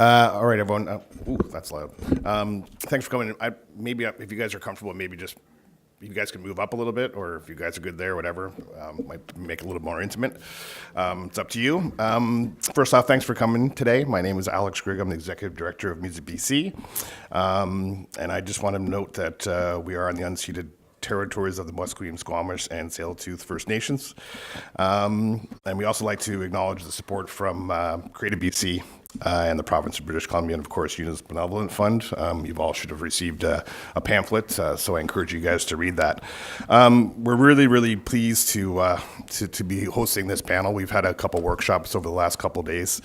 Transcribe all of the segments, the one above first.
All right, everyone. Ooh, that's loud. Thanks for coming. Maybe if you guys are comfortable, maybe just if you guys can move up a little bit, or if you guys are good there, whatever, might make it a little more intimate. It's up to you. First off, thanks for coming today. My name is Alex Grigg. I'm the Executive Director of Music BC. And I just want to note that we are on the unceded territories of the Musqueam, Squamish, and Tsleil-Waututh First Nations. And we also like to acknowledge the support from Creative BC and the province of British Columbia, and of course, Unison Benevolent Fund. You all should have received a pamphlet, so I encourage you guys to read that. We're really, really pleased to be hosting this panel. We've had a couple workshops over the last couple days,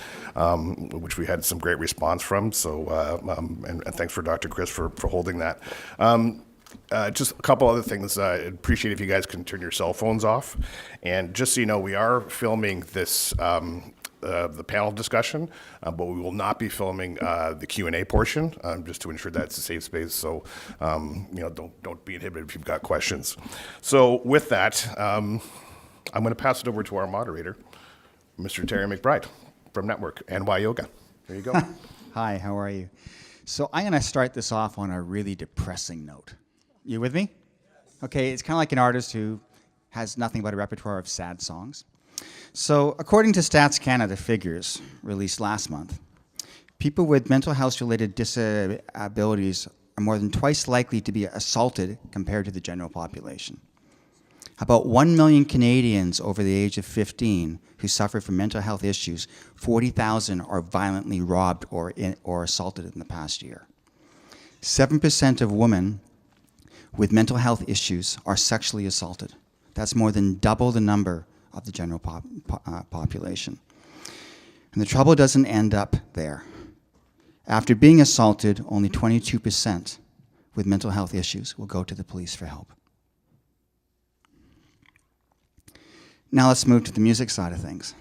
which we had some great response from. So, and thanks for Dr. Chris for holding that. Just a couple other things. I'd appreciate if you guys can turn your cell phones off. And just so you know, we are filming this the panel discussion, but we will not be filming the Q&A portion, just to ensure that it's a safe space. So, don't be inhibited if you've got questions. So with that, I'm going to pass it over to our moderator, Mr. Terry McBride from Nettwerk and Why Yoga. There you go. Hi, how are you? So I'm going to start this off on a really depressing note. You with me? Okay, it's kind of like an artist who has nothing but a repertoire of sad songs. So according to Stats Canada figures released last month, people with mental health-related disabilities are more than twice likely to be assaulted compared to the general population. About 1 million Canadians over the age of 15 who suffer from mental health issues, 40,000 are violently robbed or assaulted in the past year. 7% of women with mental health issues are sexually assaulted. That's more than double the number of the general population. And the trouble doesn't end up there. After being assaulted, only 22% with mental health issues will go to the police for help. Now let's move to the music side of things.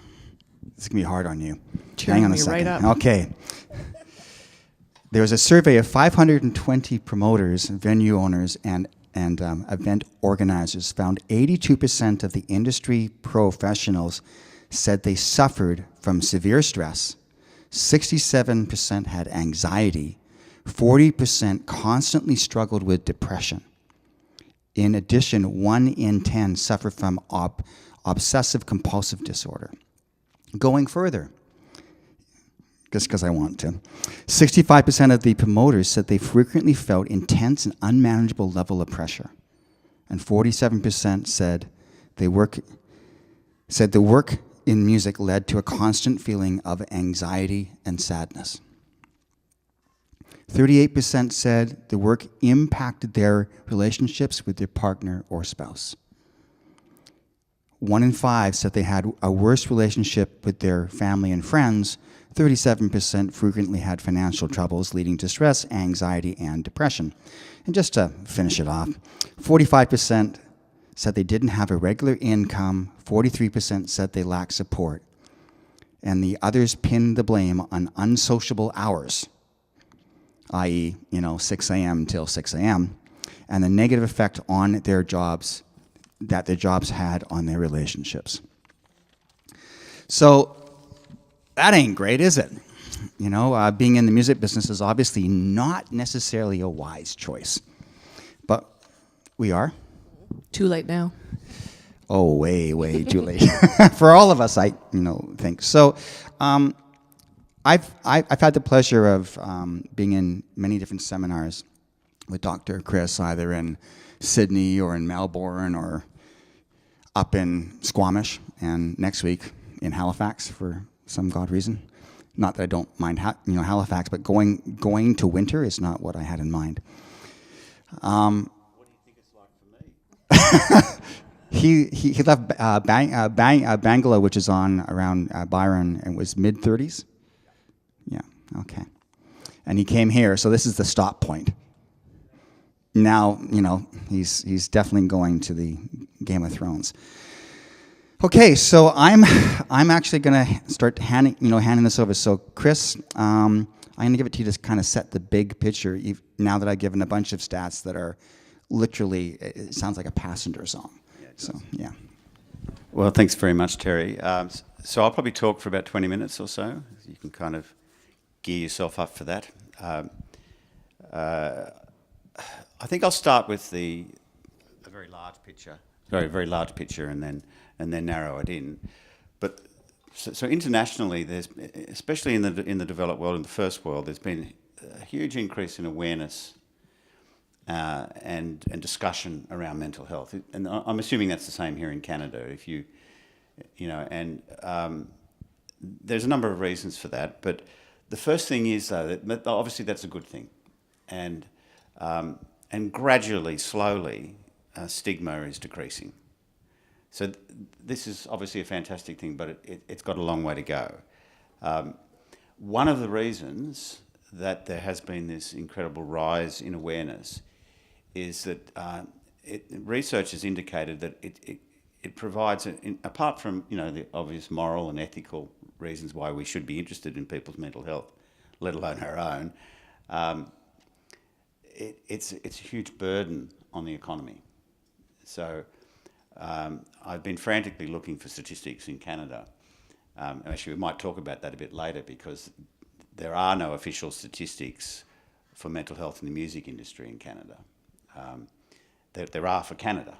This can be hard on you. Hang on a second. Right up. Okay. There was a survey of 520 promoters, venue owners, and event organizers found 82% of the industry professionals said they suffered from severe stress, 67% had anxiety, 40% constantly struggled with depression. In addition, 1 in 10 suffer from obsessive compulsive disorder. Going further, just because I want to, 65% of the promoters said they frequently felt intense and unmanageable level of pressure. And 47% said the work in music led to a constant feeling of anxiety and sadness. 38% said the work impacted their relationships with their partner or spouse. 1 in 5 said they had a worse relationship with their family and friends. 37% frequently had financial troubles leading to stress, anxiety, and depression. And just to finish it off, 45% said they didn't have a regular income, 43% said they lacked support, and the others pinned the blame on unsociable hours, i.e., 6 a.m. till 6 a.m., and the negative effect on their jobs that their jobs had on their relationships. So that ain't great, is it? Being in the music business is obviously not necessarily a wise choice, but we are. Too late now. Oh, way, way too late for all of us. I think so. I've had the pleasure of being in many different seminars with Dr. Chris, either in Sydney or in Melbourne or up in Squamish, and next week in Halifax for some God reason. Not that I don't mind Halifax, but going to winter is not what I had in mind. What do you think it's like for me? He left Bangala, which is on around Byron, and it was mid-30s. Yeah, okay. And he came here, so this is the stop point. Now, he's definitely going to the Game of Thrones. Okay, so I'm actually going to start handing this over. So, Chris, I'm going to give it to you to kind of set the big picture. Now that I've given a bunch of stats that are literally, it sounds like a passenger song. Yeah, so, yeah. Well, thanks very much, Terry. So I'll probably talk for about 20 minutes or so. You can kind of gear yourself up for that. I think I'll start with a very large picture, very large picture, and then narrow it in. But so internationally, there's, especially in the developed world, in the first world, there's been a huge increase in awareness and discussion around mental health, and I'm assuming that's the same here in Canada. If you know, and there's a number of reasons for that, but the first thing is though that obviously that's a good thing, and gradually, slowly, stigma is decreasing. So this is obviously a fantastic thing, but it's got a long way to go. One of the reasons that there has been this incredible rise in awareness is that research has indicated that it provides, apart from the obvious moral and ethical reasons why we should be interested in people's mental health, let alone our own, it's a huge burden on the economy. So I've been frantically looking for statistics in Canada. Actually, we might talk about that a bit later, because there are no official statistics for mental health in the music industry in Canada. There are for Canada.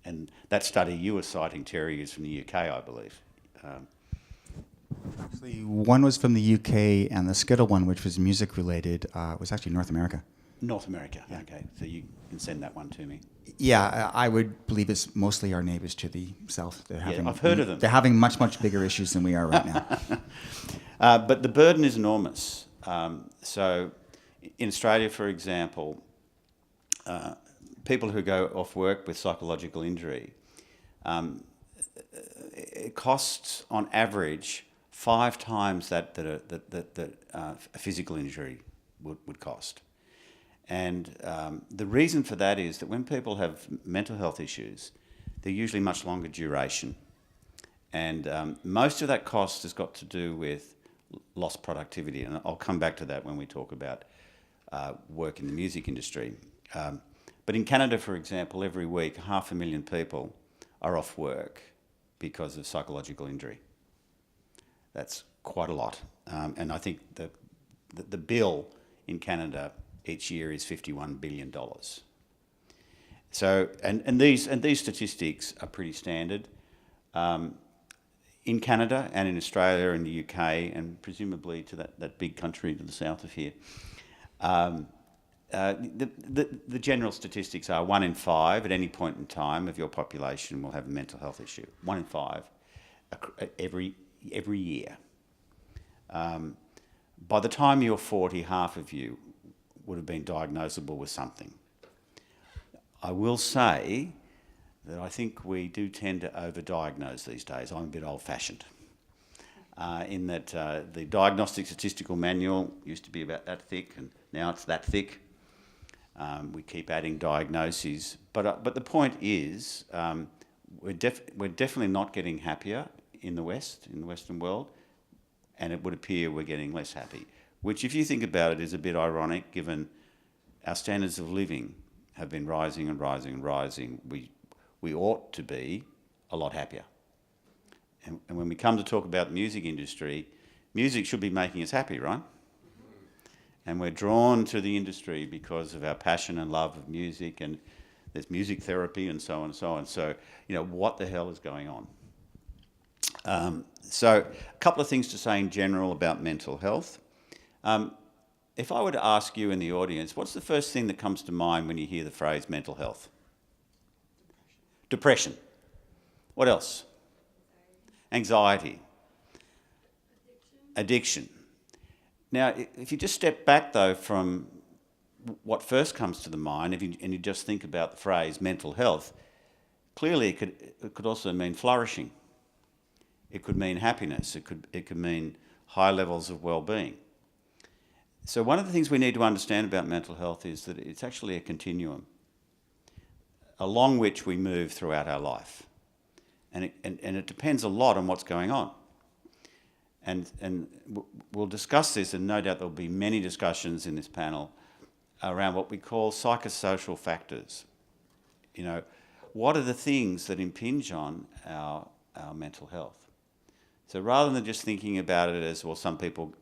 And that study you were citing, Terry, is from the UK, I believe. Actually, one was from the UK, and the Skittle one, which was music-related, was actually North America. North America, yeah. Okay. So you can send that one to me. Yeah, I would believe it's mostly our neighbours to the south. I've heard of them. They're having much, much bigger issues than we are right now. But the burden is enormous. So in Australia, for example, people who go off work with psychological injury, it costs on average 5 times that a physical injury would cost. And the reason for that is that when people have mental health issues, they're usually much longer duration. And most of that cost has got to do with lost productivity. And I'll come back to that when we talk about work in the music industry. But in Canada, for example, every week, 500,000 people are off work because of psychological injury. That's quite a lot. And I think the bill in Canada each year is $51 billion. So, and these statistics are pretty standard. In Canada and in Australia and the UK, and presumably to that big country to the south of here, the general statistics are 1 in 5 at any point in time of your population will have a mental health issue. 1 in 5 every year. By the time you're 40, half of you would have been diagnosable with something. I will say that I think we do tend to overdiagnose these days. I'm a bit old-fashioned in that the Diagnostic Statistical Manual used to be about that thick, and now it's that thick. We keep adding diagnoses, but the point is we're definitely not getting happier in the Western world, and it would appear we're getting less happy. Which, if you think about it, is a bit ironic, given our standards of living have been rising and rising and rising. We ought to be a lot happier. And when we come to talk about the music industry, music should be making us happy, right? And we're drawn to the industry because of our passion and love of music, and there's music therapy and so on and so on. So, what the hell is going on? So a couple of things to say in general about mental health. If I were to ask you in the audience, what's the first thing that comes to mind when you hear the phrase mental health? Depression. What else? Anxiety. Addiction. Now, if you just step back, though, from what first comes to the mind, and you just think about the phrase mental health, clearly it could also mean flourishing. It could mean happiness. It could mean high levels of well-being. So one of the things we need to understand about mental health is that it's actually a continuum along which we move throughout our life. And it depends a lot on what's going on. And we'll discuss this, and no doubt there'll be many discussions in this panel around what we call psychosocial factors. What are the things that impinge on our mental health? So rather than just thinking about it as, well, some people,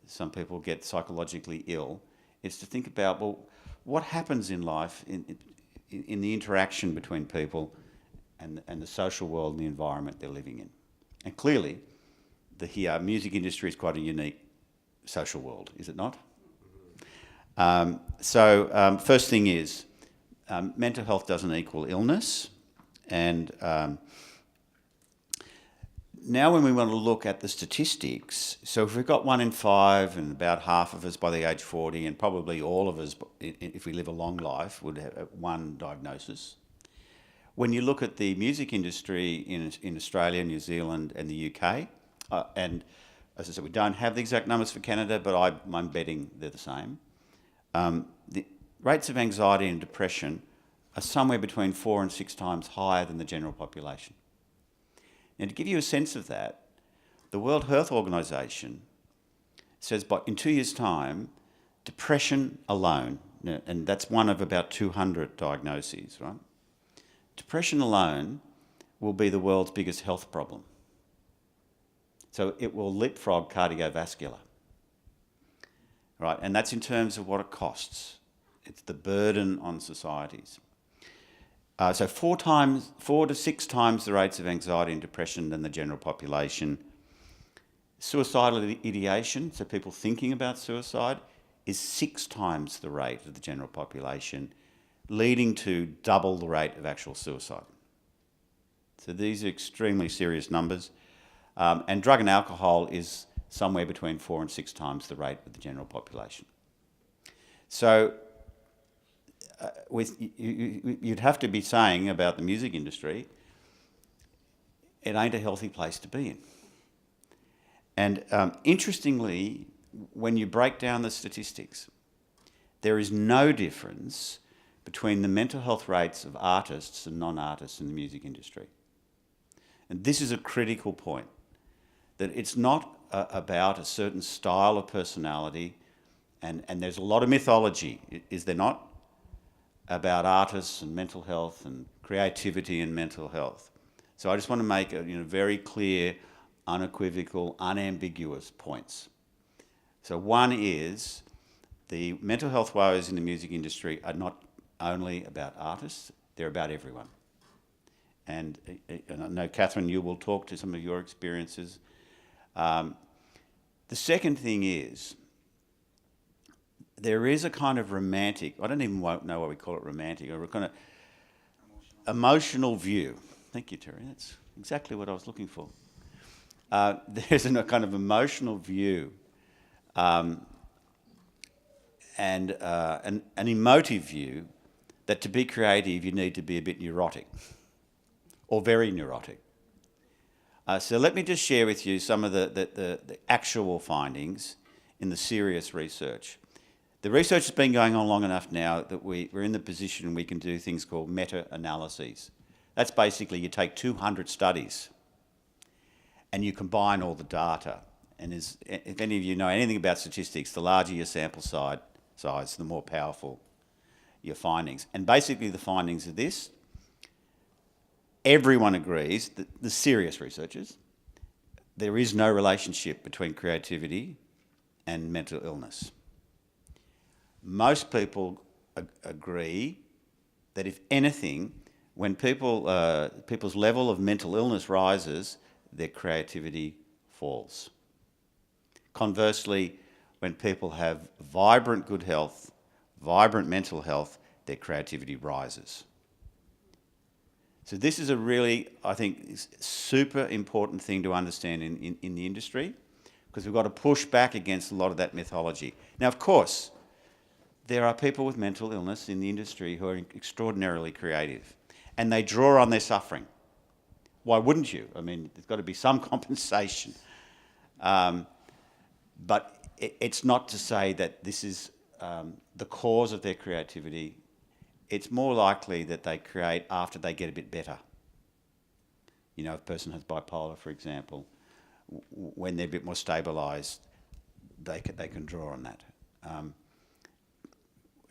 some people get psychologically ill. It's to think about, well, what happens in life in the interaction between people and the social world and the environment they're living in. And clearly, the music industry is quite a unique social world, is it not? First thing is, mental health doesn't equal illness. And now when we want to look at the statistics, so if we've got 1 in 5 and about half of us by the age 40, and probably all of us, if we live a long life, would have one diagnosis. When you look at the music industry in Australia, New Zealand and the UK, and as I said, we don't have the exact numbers for Canada, but I'm betting they're the same. The rates of anxiety and depression are somewhere between 4 and 6 times higher than the general population. Now, to give you a sense of that, the World Health Organization says in 2 years' time, depression alone, and that's one of about 200 diagnoses, right? Depression alone will be the world's biggest health problem. So it will leapfrog cardiovascular, right? And that's in terms of what it costs. It's the burden on societies. So 4 to 6 times the rates of anxiety and depression than the general population. Suicidal ideation, so people thinking about suicide, is 6 times the rate of the general population, leading to double the rate of actual suicide. So these are extremely serious numbers. And drug and alcohol is somewhere between 4 and 6 times the rate of the general population. So you'd have to be saying about the music industry, it ain't a healthy place to be in. And interestingly, when you break down the statistics, there is no difference between the mental health rates of artists and non-artists in the music industry. And this is a critical point, that it's not about a certain style of personality, and there's a lot of mythology, is there not, about artists and mental health and creativity and mental health. So I just want to make very clear, unequivocal, unambiguous points. So one is, the mental health woes in the music industry are not only about artists, they're about everyone. And I know, Catherine, you will talk to some of your experiences. The second thing is, there is a kind of romantic, I don't even know why we call it romantic, or a kind of emotional view. Thank you, Terry, that's exactly what I was looking for. There's a kind of emotional view and an emotive view that to be creative you need to be a bit neurotic, or very neurotic. So let me just share with you some of the actual findings in the serious research. The research has been going on long enough now that we're in the position we can do things called meta-analyses. That's basically you take 200 studies and you combine all the data. And if any of you know anything about statistics, the larger your sample size, the more powerful your findings. And basically the findings are this. Everyone agrees, that the serious researchers, there is no relationship between creativity and mental illness. Most people agree that if anything, when people's level of mental illness rises, their creativity falls. Conversely, when people have vibrant good health, vibrant mental health, their creativity rises. So this is a really, I think, super important thing to understand in the industry, because we've got to push back against a lot of that mythology. Now, of course, there are people with mental illness in the industry who are extraordinarily creative, and they draw on their suffering. Why wouldn't you? I mean, there's got to be some compensation. But it's not to say that this is the cause of their creativity. It's more likely that they create after they get a bit better. You know, if a person has bipolar, for example, when they're a bit more stabilised, they can draw on that.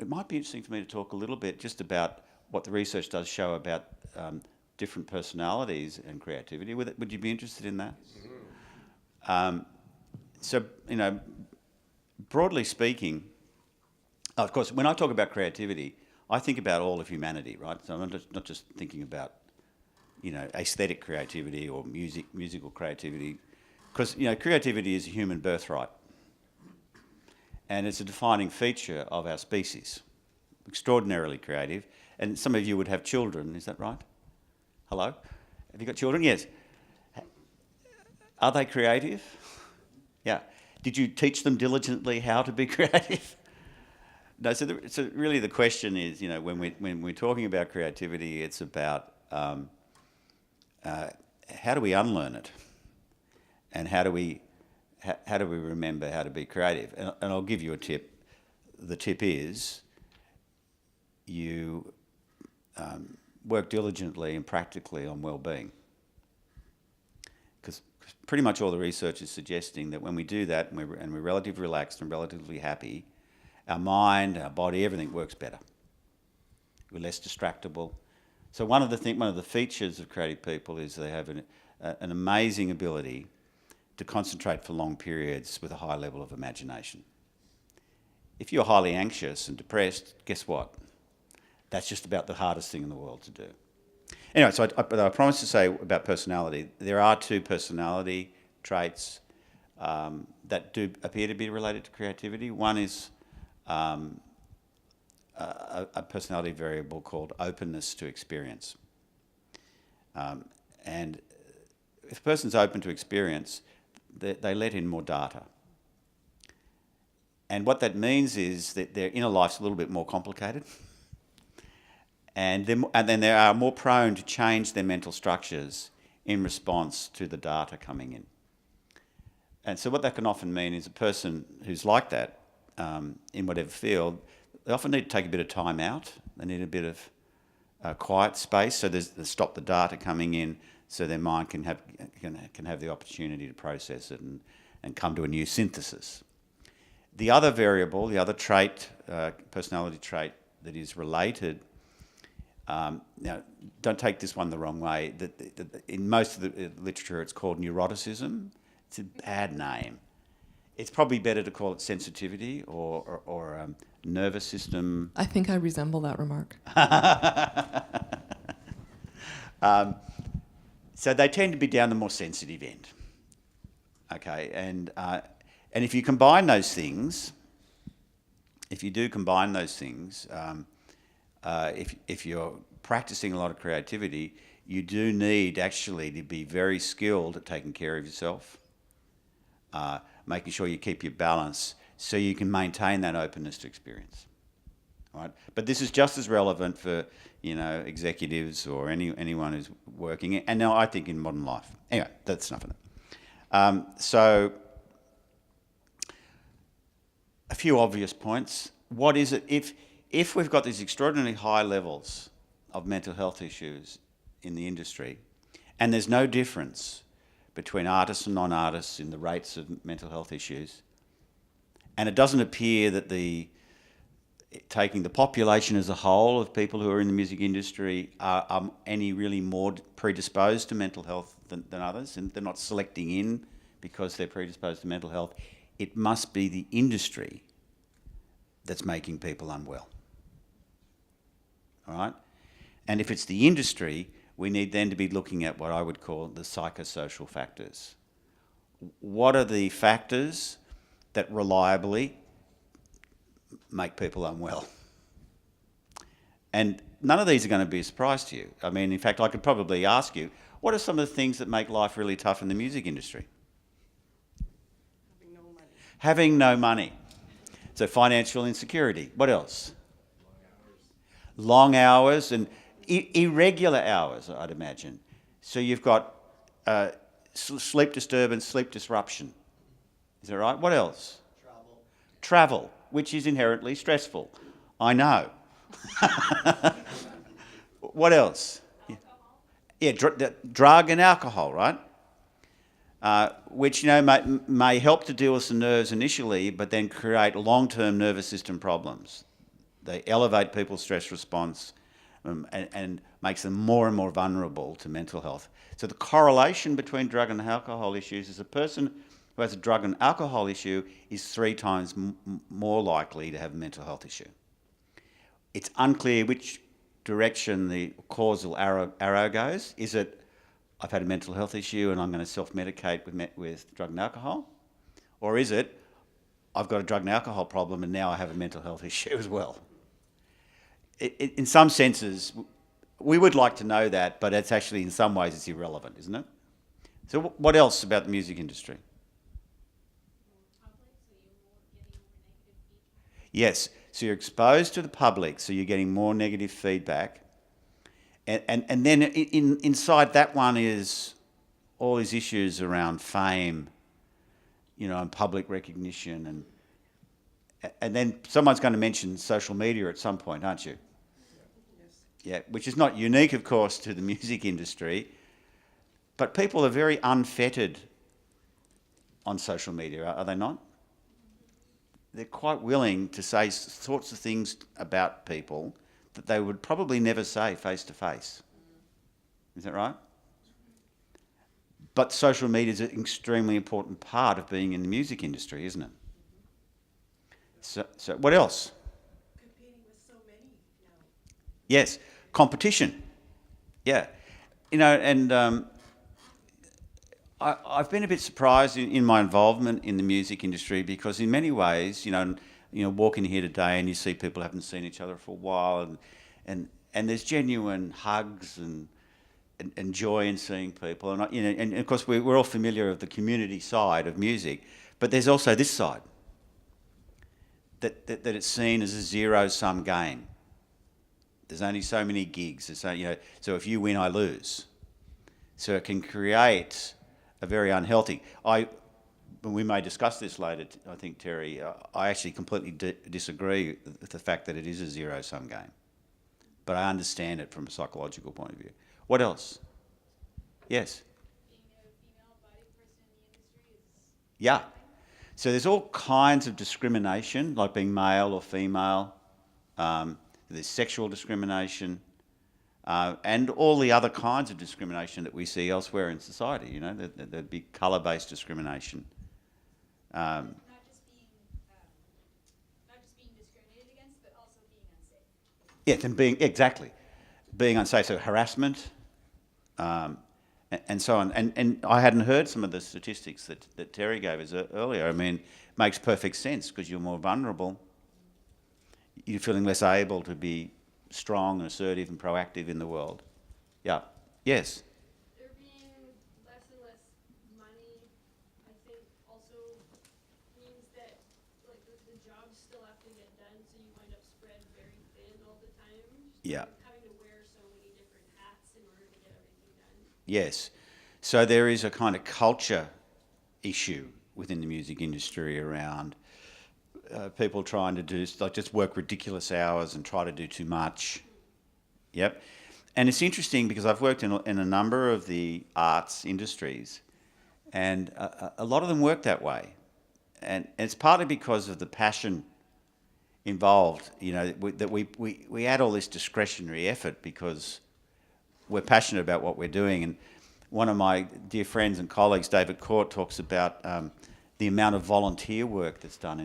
It might be interesting for me to talk a little bit just about what the research does show about different personalities and creativity. Would you be interested in that? Mm-hmm. So, you know, broadly speaking, of course, when I talk about creativity, I think about all of humanity, right? So I'm not just thinking about, aesthetic creativity or musical creativity, because, creativity is a human birthright. And it's a defining feature of our species. Extraordinarily creative. And some of you would have children, is that right? Hello? Have you got children? Yes. Are they creative? Yeah. Did you teach them diligently how to be creative? No, so really the question is, when we're talking about creativity, it's about how do we unlearn it? And how do we remember how to be creative? And I'll give you a tip. The tip is you work diligently and practically on well-being. Because pretty much all the research is suggesting that when we do that and we're relatively relaxed and relatively happy, our mind, our body, everything works better. We're less distractible. So one of the features of creative people is they have an amazing ability to concentrate for long periods with a high level of imagination. If you're highly anxious and depressed, guess what? That's just about the hardest thing in the world to do. Anyway, so I promised to say about personality. There are two personality traits that do appear to be related to creativity. One is a personality variable called openness to experience. And if a person's open to experience, they let in more data. And what that means is that their inner life's a little bit more complicated. And then they are more prone to change their mental structures in response to the data coming in. And so what that can often mean is a person who's like that, in whatever field, they often need to take a bit of time out. They need a bit of quiet space, so they stop the data coming in, so their mind can have the opportunity to process it and come to a new synthesis. The other variable, the other trait, personality trait that is related, now don't take this one the wrong way, in most of the literature it's called neuroticism. It's a bad name. It's probably better to call it sensitivity or nervous system. I think I resemble that remark. So they tend to be down the more sensitive end. Okay, and if you combine those things, if you're practicing a lot of creativity, you do need actually to be very skilled at taking care of yourself, making sure you keep your balance so you can maintain that openness to experience. Right? But this is just as relevant for executives or anyone who's working, and now I think in modern life. Anyway, that's enough of that. So a few obvious points. What is it if we've got these extraordinarily high levels of mental health issues in the industry, and there's no difference between artists and non-artists in the rates of mental health issues, and it doesn't appear that taking the population as a whole of people who are in the music industry are any really more predisposed to mental health than others, and they're not selecting in because they're predisposed to mental health, it must be the industry that's making people unwell. All right? And if it's the industry, we need then to be looking at what I would call the psychosocial factors. What are the factors that reliably make people unwell? And none of these are going to be a surprise to you. I mean, in fact, I could probably ask you, what are some of the things that make life really tough in the music industry? Having no money. Having no money. So financial insecurity. What else? Long hours and irregular hours, I'd imagine. So you've got sleep disturbance, sleep disruption. Is that right? What else? Travel, which is inherently stressful. I know. What else? Yeah, drug and alcohol, right? Which may help to deal with some nerves initially, but then create long-term nervous system problems. They elevate people's stress response and makes them more and more vulnerable to mental health. So the correlation between drug and alcohol issues is a person who has a drug and alcohol issue is 3 times more likely to have a mental health issue. It's unclear which direction the causal arrow goes. Is it, I've had a mental health issue and I'm going to self-medicate with drug and alcohol? Or is it, I've got a drug and alcohol problem and now I have a mental health issue as well? In some senses, we would like to know that, but it's actually, in some ways, it's irrelevant, isn't it? So what else about the music industry? Yes, so you're exposed to the public, so you're getting more negative feedback. And then inside that one is all these issues around fame, you know, and public recognition. And then someone's going to mention social media at some point, aren't you? Yeah, which is not unique, of course, to the music industry. But people are very unfettered on social media, are they not? They're quite willing to say sorts of things about people that they would probably never say face to face. Is that right? But social media is an extremely important part of being in the music industry, isn't it? So what else? Competing with so many now. Yes, competition. Yeah. You know, and I've been a bit surprised in my involvement in the music industry because in many ways, you know, walk in here today and you see people haven't seen each other for a while and there's genuine hugs and joy in seeing people. And of course we're all familiar of the community side of music, but there's also this side, that it's seen as a zero-sum game. There's only so many gigs. So if you win, I lose. So it can create a very unhealthy. We may discuss this later, I think, Terry. I actually completely disagree with the fact that it is a zero-sum game. But I understand it from a psychological point of view. What else? Yes? Being a female body person in the industry is... Yeah. So there's all kinds of discrimination, like being male or female. There's sexual discrimination. And all the other kinds of discrimination that we see elsewhere in society. You know, there'd be colour-based discrimination. not just being discriminated against, but also being unsafe. Yes, and being unsafe, so harassment, and so on. And I hadn't heard some of the statistics that Terry gave us earlier. I mean, it makes perfect sense because you're more vulnerable. You're feeling less able to be strong and assertive and proactive in the world. Yeah. Yes. There being less and less money, I think, also means that like the jobs still have to get done, so you wind up spread very thin all the time. Yeah. Having to wear so many different hats in order to get everything done. Yes. So there is a kind of culture issue within the music industry around people trying to do, like, just work ridiculous hours and try to do too much. Yep. And it's interesting because I've worked in a number of the arts industries, and a lot of them work that way. And it's partly because of the passion involved, you know, that we add all this discretionary effort because we're passionate about what we're doing. And one of my dear friends and colleagues, David Court, talks about the amount of volunteer work that's done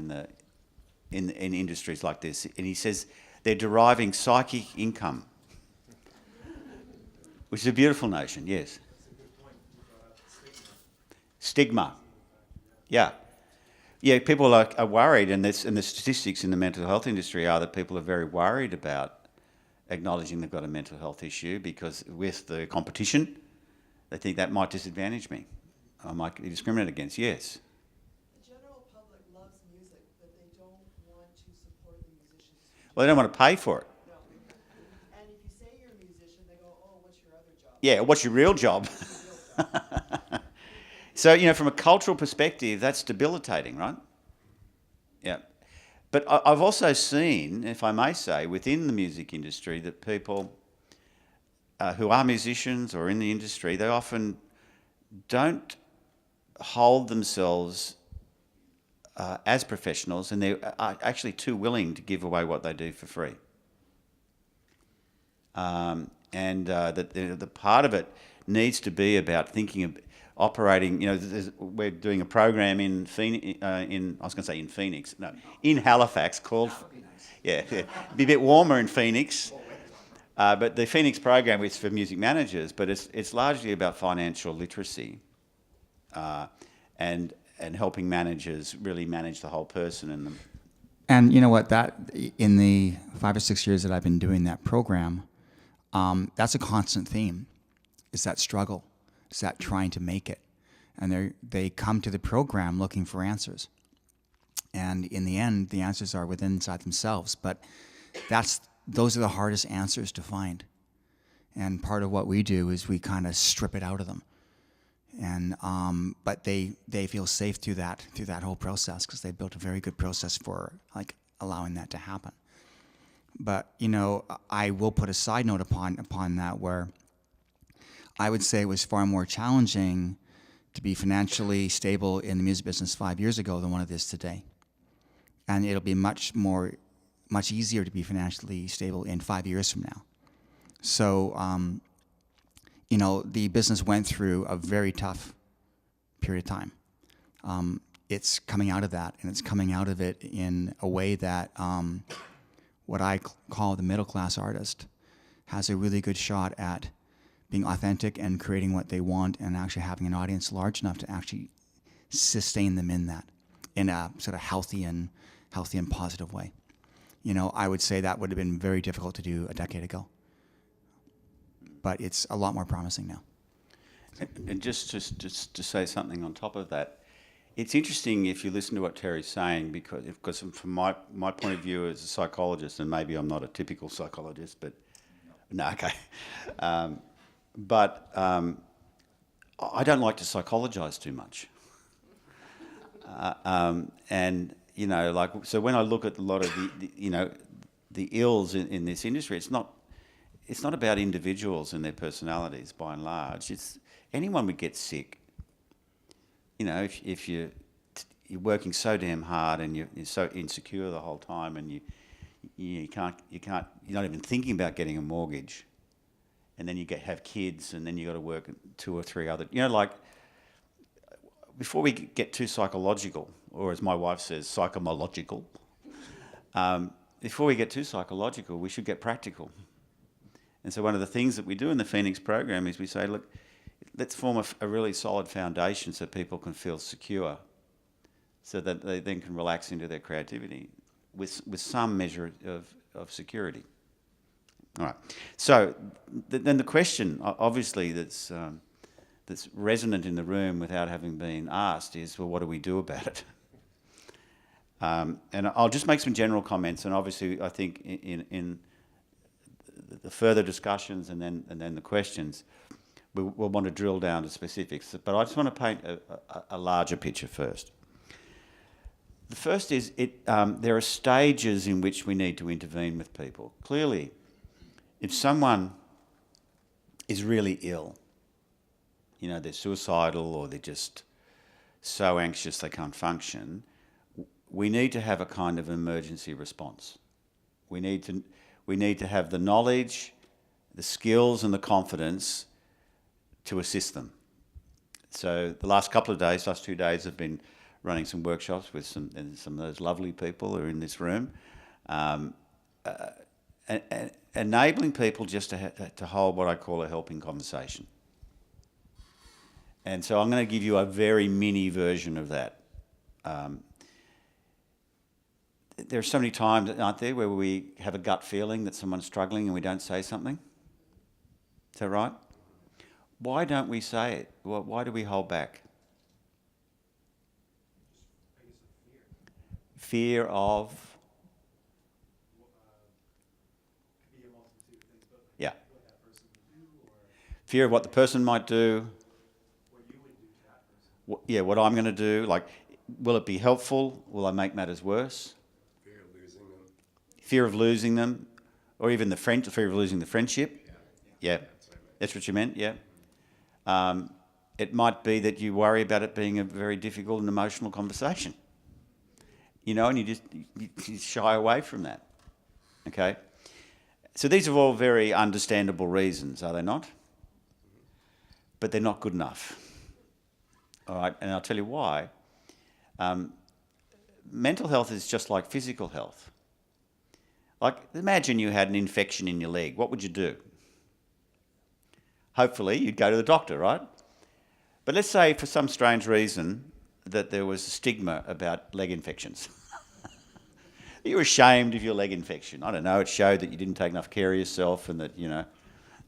in industries like this. And he says they're deriving psychic income, which is a beautiful notion, yes. That's a good point. You brought up Stigma. Yeah. Yeah, people are worried, and the statistics in the mental health industry are that people are very worried about acknowledging they've got a mental health issue because with the competition, they think that might disadvantage me. I might be discriminated against, yes. The general public loves music, but they don't want to support the musicians. Well, they don't want to pay for it. No. And if you say you're a musician, they go, oh, what's your other job? Yeah, what's your real job? So, you know, from a cultural perspective, that's debilitating, right? Yeah. But I've also seen, if I may say, within the music industry that people who are musicians or in the industry, they often don't hold themselves as professionals, and they are actually too willing to give away what they do for free. And that the part of it needs to be about thinking operating. We're doing a program in in Halifax called. Yeah, it'd be a bit warmer in Phoenix. But the Phoenix program is for music managers, but it's largely about financial literacy and helping managers really manage the whole person and them. And you know what? That in the 5 or 6 years that I've been doing that program, that's a constant theme. Is that struggle? Is that trying to make it? And they come to the program looking for answers. And in the end, the answers are within inside themselves. But those are the hardest answers to find. And part of what we do is we kind of strip it out of them. And but they feel safe through that whole process because they built a very good process for like allowing that to happen. But I will put a side note upon that where I would say it was far more challenging to be financially stable in the music business 5 years ago than what it is today. And it'll be much easier to be financially stable in 5 years from now. So, the business went through a very tough period of time. It's coming out of that, and it's coming out of it in a way that what I call the middle-class artist has a really good shot at being authentic and creating what they want and actually having an audience large enough to actually sustain them in that, in a sort of healthy and positive way. I would say that would have been very difficult to do a decade ago. But it's a lot more promising now. And just to say something on top of that, it's interesting if you listen to what Terry's saying, because from my point of view as a psychologist, and maybe I'm not a typical psychologist, but no, okay. But I don't like to psychologize too much. And so when I look at a lot of the ills in this industry, it's not about individuals and their personalities by and large. It's anyone would get sick. If you're working so damn hard and you're so insecure the whole time, and you're not even thinking about getting a mortgage, and then you have kids, and then you got to work 2 or 3 other. Before we get too psychological, or as my wife says, psychomological. Before we get too psychological, we should get practical. And so one of the things that we do in the Phoenix program is we say, look, let's form a really solid foundation so people can feel secure, so that they then can relax into their creativity with some measure of security. All right. So then the question, obviously, that's resonant in the room without having been asked is, well, what do we do about it? And I'll just make some general comments, and obviously I think in the further discussions and then the questions, we'll want to drill down to specifics. But I just want to paint a larger picture first. The first is there are stages in which we need to intervene with people. Clearly, if someone is really ill, they're suicidal or they're just so anxious they can't function, we need to have a kind of emergency response. We need to have the knowledge, the skills and the confidence to assist them. So the last 2 days, I've been running some workshops with some of those lovely people who are in this room, enabling people just to hold what I call a helping conversation. And so I'm going to give you a very mini version of that. There are so many times, aren't there, where we have a gut feeling that someone's struggling and we don't say something? Is that right? Why don't we say it? Why do we hold back? Fear of? Could be a multitude of things, but Yeah. what that person would do, or Fear of what the person might do. what you would do to that person. What I'm going to do. Like, will it be helpful? Will I make matters worse? Fear of losing them. Fear of losing them, or even fear of losing the friendship. Yeah. That's what you meant, yeah. It might be that you worry about it being a very difficult and emotional conversation. And you shy away from that. Okay? So these are all very understandable reasons, are they not? But they're not good enough. all right? And I'll tell you why. Mental health is just like physical health. Like, imagine you had an infection in your leg. What would you do? Hopefully, you'd go to the doctor, right? But let's say for some strange reason that there was a stigma about leg infections. You were ashamed of your leg infection. I don't know, it showed that you didn't take enough care of yourself and that, you know,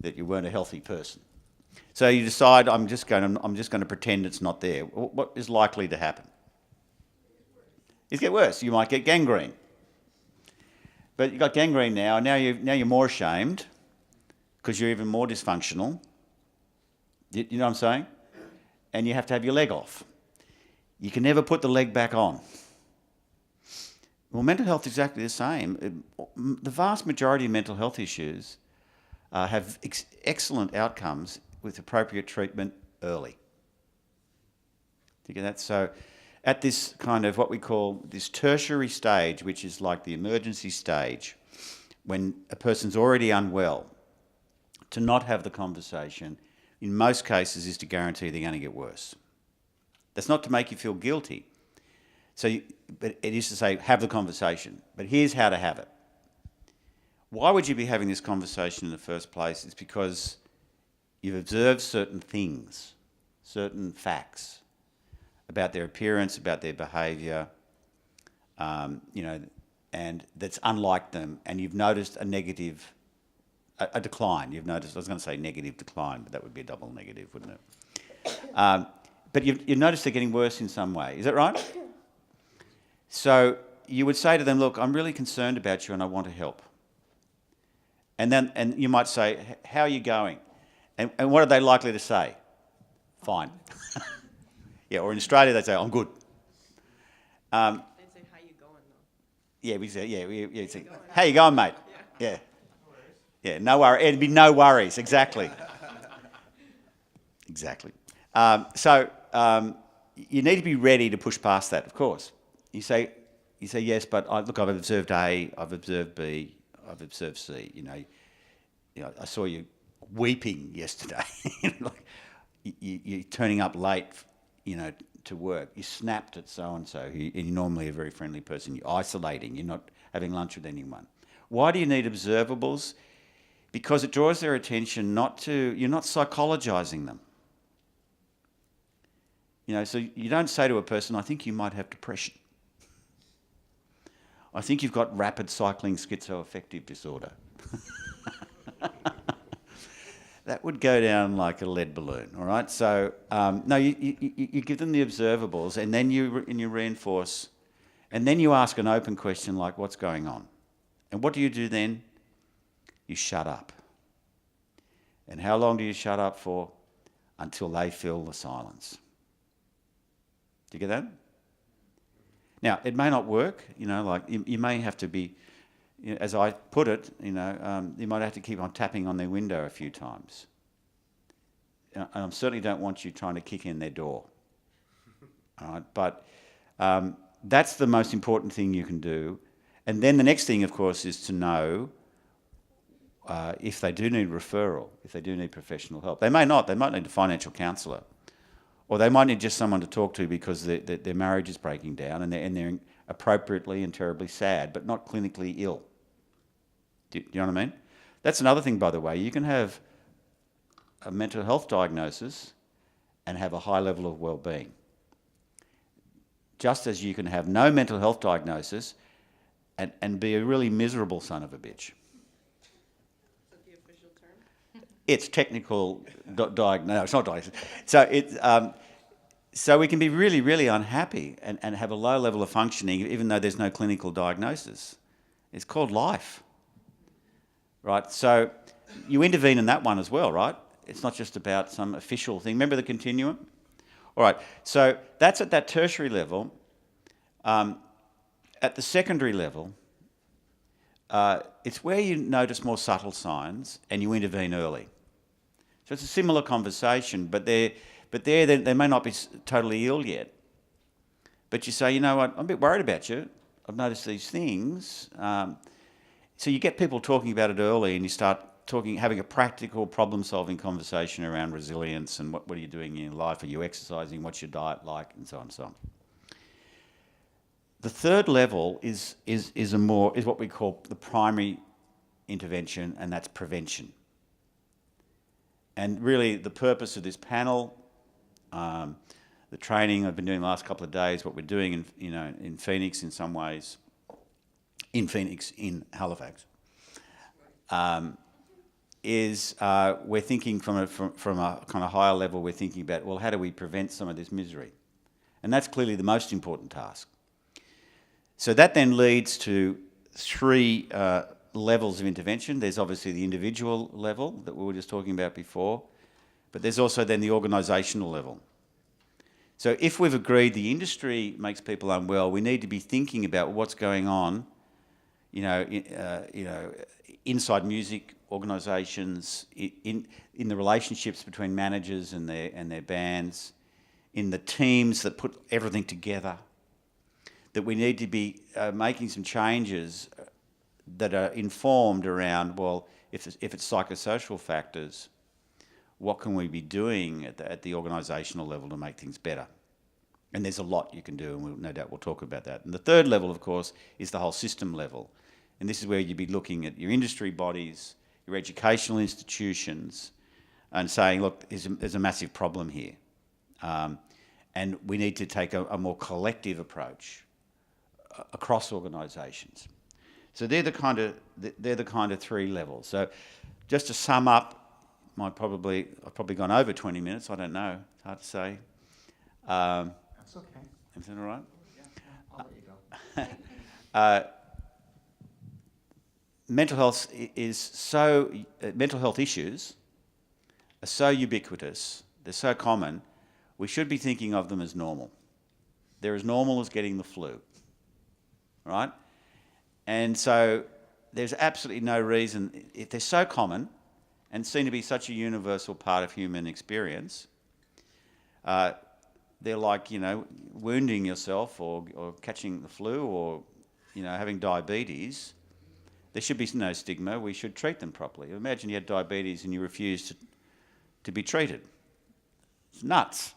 that you weren't a healthy person. So you decide, I'm just going to pretend it's not there. What is likely to happen? It get worse. You might get gangrene. But you've got gangrene now, and now you're more ashamed because you're even more dysfunctional. You know what I'm saying? And you have to have your leg off. You can never put the leg back on. Well, mental health is exactly the same. The vast majority of mental health issues have excellent outcomes with appropriate treatment early. Do you get that? So at this kind of what we call this tertiary stage, which is like the emergency stage, when a person's already unwell, to not have the conversation, in most cases, is to guarantee they're going to get worse. That's not to make you feel guilty. But it is to say, have the conversation. But here's how to have it. Why would you be having this conversation in the first place? It's because you've observed certain things, certain facts about their appearance, about their behaviour, you know, and that's unlike them, and you've noticed a decline. You've noticed, I was going to say negative decline, but that would be a double negative, wouldn't it? But you've noticed they're getting worse in some way. Is that right? So you would say to them, look, I'm really concerned about you and I want to help. And you might say, how are you going? And what are they likely to say? Fine. Yeah, or in Australia they'd say, I'm good. They'd say, how you going, though? Yeah, we say, yeah, say, how you going, mate? Yeah. Yeah, no worries. It'd be no worries, exactly. Exactly. You need to be ready to push past that, of course. You say yes, but look, I've observed A, I've observed B, I've observed C. You know, I saw you weeping yesterday. Like you're turning up late, you know, to work. You snapped at so and so. You're normally a very friendly person. You're isolating. You're not having lunch with anyone. Why do you need observables? Because it draws their attention you're not psychologizing them. You know, so you don't say to a person, I think you might have depression. I think you've got rapid cycling schizoaffective disorder. That would go down like a lead balloon, all right? So, no, you give them the observables and then you reinforce, and then you ask an open question like, what's going on? And what do you do then? You shut up. And how long do you shut up for? Until they fill the silence. Do you get that? Now, it may not work, you know, like you may have to be, you know, as I put it, you know, you might have to keep on tapping on their window a few times. And I certainly don't want you trying to kick in their door. All right? But that's the most important thing you can do. And then the next thing, of course, is to know if they do need referral, if they do need professional help. They may not. They might need a financial counsellor. Or they might need just someone to talk to because their marriage is breaking down and they're appropriately and terribly sad, but not clinically ill. Do you know what I mean? That's another thing, by the way. You can have a mental health diagnosis and have a high level of well-being. Just as you can have no mental health diagnosis and be a really miserable son of a bitch. Is that the official term? It's technical diagnosis. No, it's not diagnosis. So we can be really, really unhappy and have a low level of functioning even though there's no clinical diagnosis. It's called life. Right? So you intervene in that one as well, right? It's not just about some official thing. Remember the continuum? All right. So that's at that tertiary level. At the secondary level, it's where you notice more subtle signs and you intervene early. So it's a similar conversation, but they may not be totally ill yet. But you say, you know what, I'm a bit worried about you. I've noticed these things. So you get people talking about it early and you start having a practical problem-solving conversation around resilience and what are you doing in your life? Are you exercising? What's your diet like? And so on and so on. The third level is what we call the primary intervention, and that's prevention. And really, the purpose of this panel, the training I've been doing the last couple of days, what we're doing in Phoenix in some ways, in Halifax, is we're thinking from a kind of higher level. We're thinking about, well, how do we prevent some of this misery? And that's clearly the most important task. So that then leads to three levels of intervention. There's obviously the individual level that we were just talking about before, but there's also then the organisational level. So if we've agreed the industry makes people unwell, we need to be thinking about what's going on, inside music organisations, in the relationships between managers and their bands, in the teams that put everything together. That we need to be making some changes that are informed around, well, if it's psychosocial factors, what can we be doing at the organisational level to make things better? And there's a lot you can do, and no doubt we'll talk about that. And the third level, of course, is the whole system level. And this is where you'd be looking at your industry bodies, your educational institutions, and saying, look, there's a massive problem here. And we need to take a more collective approach across organisations. So they're the kind of three levels. So just to sum up, I've probably gone over 20 minutes. I don't know. It's hard to say. That's okay. Is that all right? Yeah, I'll let you go. Mental health issues are so ubiquitous. They're so common. We should be thinking of them as normal. They're as normal as getting the flu. Right? And so there's absolutely no reason, if they're so common and seem to be such a universal part of human experience, they're like, wounding yourself or catching the flu or, having diabetes. There should be no stigma. We should treat them properly. Imagine you had diabetes and you refused to be treated. It's nuts.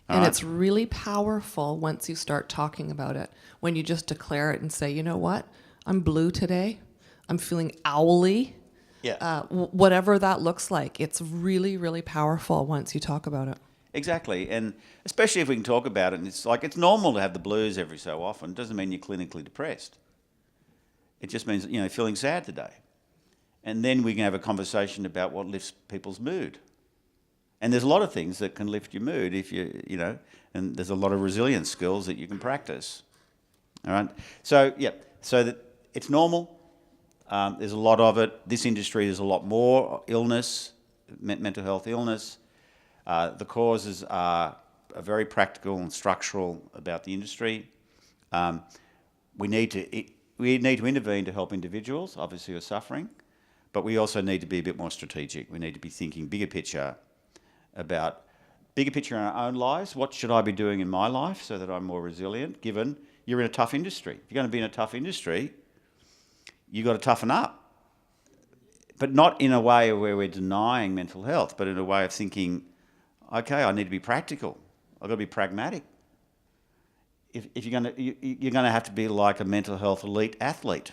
And it's really powerful once you start talking about it. When you just declare it and say, you know what? I'm blue today. I'm feeling owly. Yeah. Whatever that looks like. It's really, really powerful once you talk about it. Exactly. And especially if we can talk about it, and it's normal to have the blues every so often. It doesn't mean you're clinically depressed. It just means, feeling sad today. And then we can have a conversation about what lifts people's mood. And there's a lot of things that can lift your mood if and there's a lot of resilience skills that you can practice. All right. So, so that it's normal. There's a lot of it. This industry, there's a lot more illness, mental health illness. The causes are very practical and structural about the industry. We need to intervene to help individuals, obviously, who are suffering, but we also need to be a bit more strategic. We need to be thinking bigger picture in our own lives. What should I be doing in my life so that I'm more resilient, given you're in a tough industry? If you're going to be in a tough industry, you've got to toughen up. But not in a way where we're denying mental health, but in a way of thinking, okay, I need to be practical. I've got to be pragmatic. If you're going to have to be like a mental health elite athlete.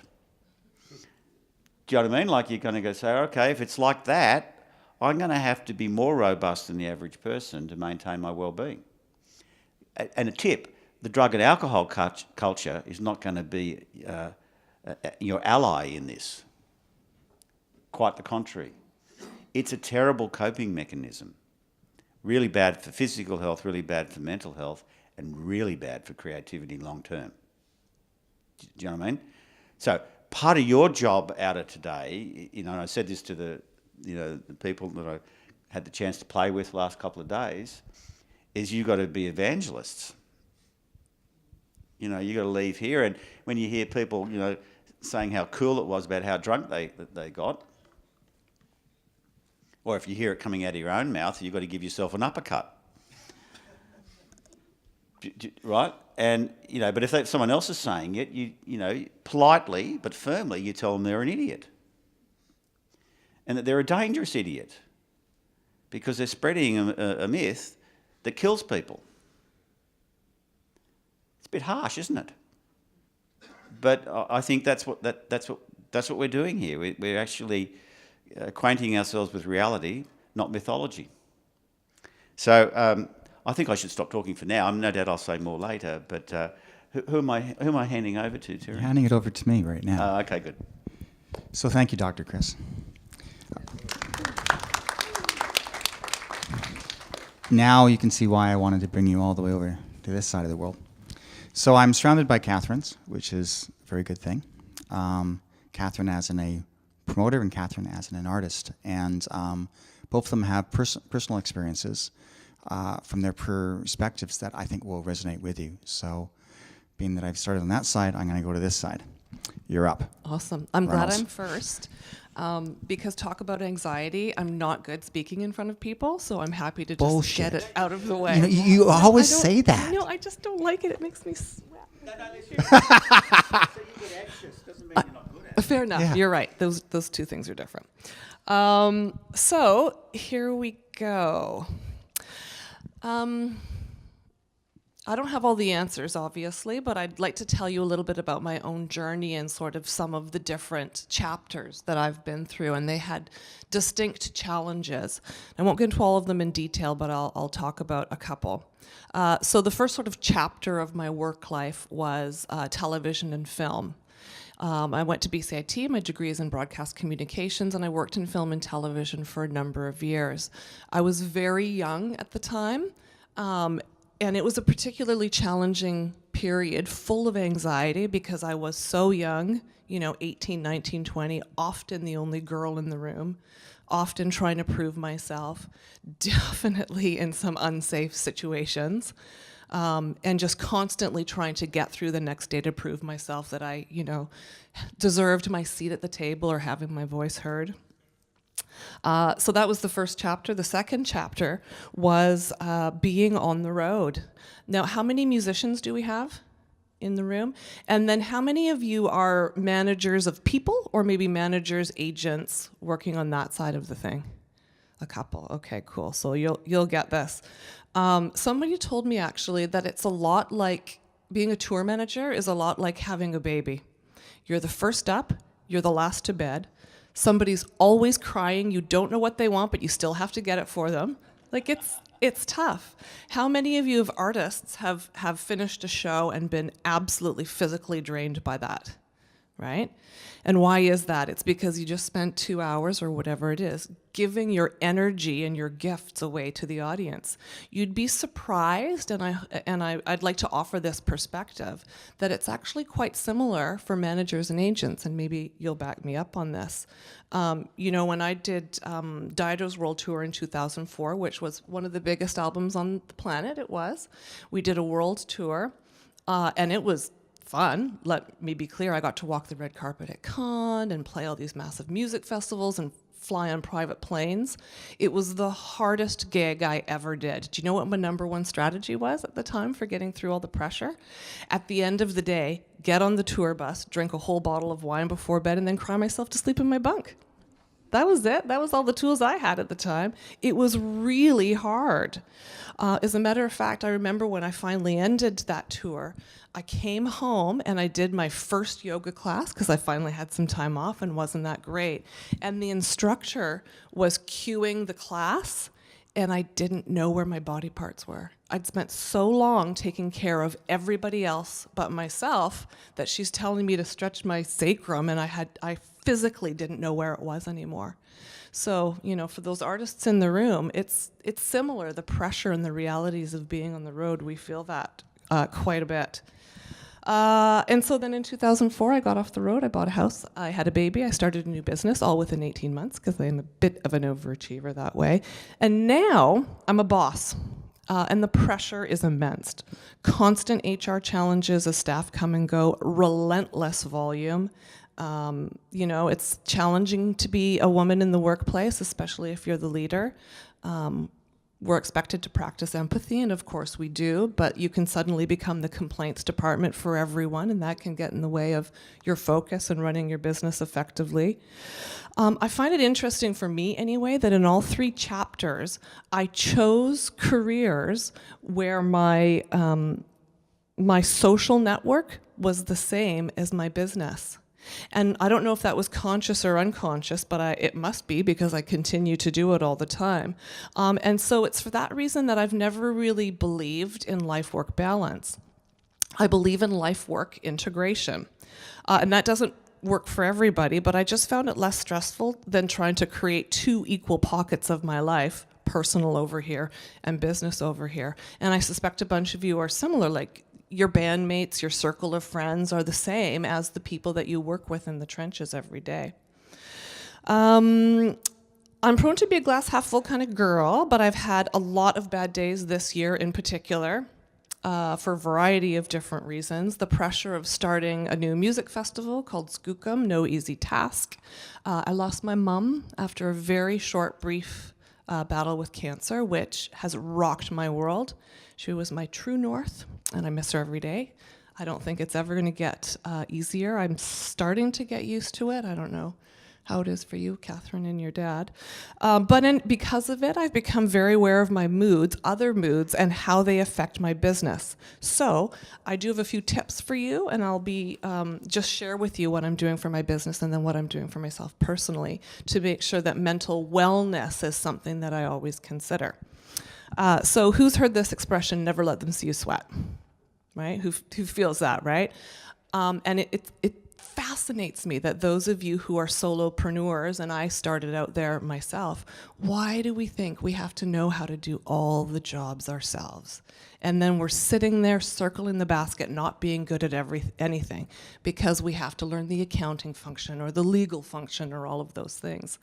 Do you know what I mean? Like you're going to go say, okay, if it's like that, I'm going to have to be more robust than the average person to maintain my well-being. And a tip, the drug and alcohol culture is not going to be your ally in this. Quite the contrary. It's a terrible coping mechanism. Really bad for physical health, really bad for mental health, and really bad for creativity long term. Do you know what I mean? So part of your job out of today, and I said this to the people that I had the chance to play with the last couple of days, is you've got to be evangelists. You've got to leave here, and when you hear people, saying how cool it was about how drunk they got, or if you hear it coming out of your own mouth, you've got to give yourself an uppercut. Right? And, but if someone else is saying it, you politely but firmly, you tell them they're an idiot. and that they're a dangerous idiot because they're spreading a myth that kills people. It's a bit harsh, isn't it? But I think that's what we're doing here. We're actually acquainting ourselves with reality, not mythology. So I think I should stop talking for now. No doubt I'll say more later. But who am I handing over to, Terry? You're handing it over to me right now. Okay, good. So thank you, Dr. Chris. Now you can see why I wanted to bring you all the way over to this side of the world. So I'm surrounded by Catherines, which is a very good thing. Catherine as a promoter and Catherine as an artist. And both of them have personal experiences from their perspectives that I think will resonate with you. So being that I've started on that side, I'm going to go to this side. You're up. Awesome. I'm glad Runnals. I'm first. Because talk about anxiety, I'm not good speaking in front of people, so I'm happy to just Bullshit. get it out of the way. You know, you always I don't- say that. No, I just don't like it. It makes me sweat. Fair enough. Yeah. You're right. Those two things are different. So here we go. I don't have all the answers, obviously, but I'd like to tell you a little bit about my own journey and sort of some of the different chapters that I've been through, and they had distinct challenges. I won't get into all of them in detail, but I'll talk about a couple. So the first sort of chapter of my work life was television and film. I went to BCIT, my degree is in broadcast communications, and I worked in film and television for a number of years. I was very young at the time, and it was a particularly challenging period, full of anxiety because I was so young, 18, 19, 20, often the only girl in the room, often trying to prove myself, definitely in some unsafe situations, and just constantly trying to get through the next day to prove myself that I, deserved my seat at the table or having my voice heard. So that was the first chapter. The second chapter was being on the road. Now, how many musicians do we have in the room? And then how many of you are managers of people or maybe managers, agents working on that side of the thing? A couple. Okay, cool. So you'll get this. Somebody told me actually that it's a lot like being a tour manager is a lot like having a baby. You're the first up, you're the last to bed. Somebody's always crying, you don't know what they want, but you still have to get it for them. Like it's tough. How many of you of artists have finished a show and been absolutely physically drained by that, right? And why is that? It's because you just spent 2 hours or whatever it is giving your energy and your gifts away to the audience. You'd be surprised, and I'd like to offer this perspective, that it's actually quite similar for managers and agents, and maybe you'll back me up on this. When I did Dido's World Tour in 2004, which was one of the biggest albums on the planet, we did a world tour, and it was fun. Let me be clear, I got to walk the red carpet at Cannes and play all these massive music festivals and fly on private planes. It was the hardest gig I ever did. Do you know what my number one strategy was at the time for getting through all the pressure? At the end of the day, get on the tour bus, drink a whole bottle of wine before bed, and then cry myself to sleep in my bunk. That was it. That was all the tools I had at the time. It was really hard. As a matter of fact, I remember when I finally ended that tour, I came home and I did my first yoga class because I finally had some time off and wasn't that great. And the instructor was cueing the class and I didn't know where my body parts were. I'd spent so long taking care of everybody else but myself that she's telling me to stretch my sacrum and I physically didn't know where it was anymore. So, for those artists in the room, it's similar, the pressure and the realities of being on the road. We feel that quite a bit. And so then in 2004, I got off the road, I bought a house, I had a baby, I started a new business, all within 18 months, because I'm a bit of an overachiever that way. And now I'm a boss, and the pressure is immense. Constant HR challenges as staff come and go, relentless volume. It's challenging to be a woman in the workplace, especially if you're the leader. we're expected to practice empathy, and of course we do, but you can suddenly become the complaints department for everyone, and that can get in the way of your focus and running your business effectively. I find it interesting, for me anyway, that in all 3 chapters, I chose careers where my social network was the same as my business. And I don't know if that was conscious or unconscious, but it must be, because I continue to do it all the time. And so it's for that reason that I've never really believed in life-work balance. I believe in life-work integration. And that doesn't work for everybody, but I just found it less stressful than trying to create 2 equal pockets of my life, personal over here and business over here. And I suspect a bunch of you are similar, like your bandmates, your circle of friends are the same as the people that you work with in the trenches every day. I'm prone to be a glass half full kind of girl, but I've had a lot of bad days this year in particular, for a variety of different reasons. The pressure of starting a new music festival called Musqueam, no easy task. I lost my mum after a very short, brief battle with cancer, which has rocked my world. She was my true north, and I miss her every day. I don't think it's ever going to get easier. I'm starting to get used to it. I don't know how it is for you, Catherine, and your dad. Because of it, I've become very aware of my moods, other moods, and how they affect my business. So I do have a few tips for you, and I'll be just share with you what I'm doing for my business and then what I'm doing for myself personally to make sure that mental wellness is something that I always consider. So who's heard this expression, never let them see you sweat, right? Who feels that, right? And it fascinates me that those of you who are solopreneurs, and I started out there myself, why do we think we have to know how to do all the jobs ourselves? And then we're sitting there circling the basket, not being good at anything, because we have to learn the accounting function or the legal function or all of those things.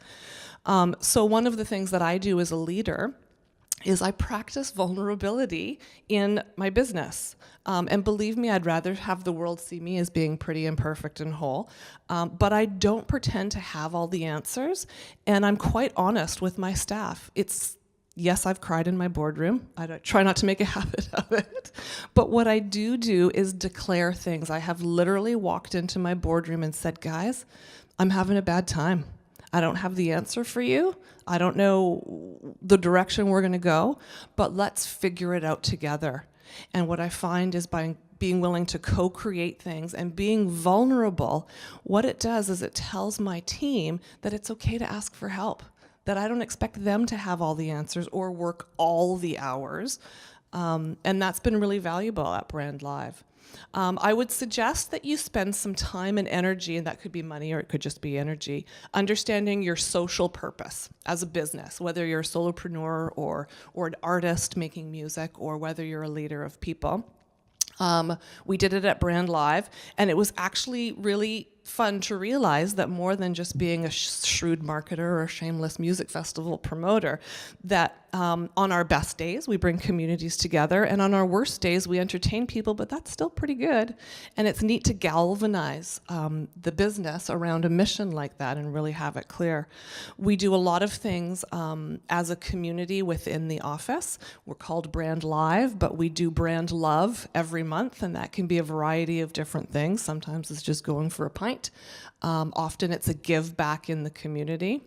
So one of the things that I do as a leader is I practice vulnerability in my business. And believe me, I'd rather have the world see me as being pretty imperfect and whole. But I don't pretend to have all the answers. And I'm quite honest with my staff. Yes, I've cried in my boardroom. I try not to make a habit of it. But what I do is declare things. I have literally walked into my boardroom and said, guys, I'm having a bad time. I don't have the answer for you. I don't know the direction we're going to go, but let's figure it out together. And what I find is by being willing to co-create things and being vulnerable, what it does is it tells my team that it's okay to ask for help, that I don't expect them to have all the answers or work all the hours. And that's been really valuable at BRANDLIVE. I would suggest that you spend some time and energy, and that could be money or it could just be energy, understanding your social purpose as a business, whether you're a solopreneur or an artist making music, or whether you're a leader of people. We did it at BRANDLIVE, and it was actually really fun to realize that more than just being a shrewd marketer or a shameless music festival promoter, that on our best days we bring communities together, and on our worst days we entertain people, but that's still pretty good. And it's neat to galvanize the business around a mission like that and really have it clear. We do a lot of things as a community within the office. We're called BRANDLIVE, but we do BRANDLOVE every month, and that can be a variety of different things. Sometimes it's just going for a pint. Often it's a give back in the community.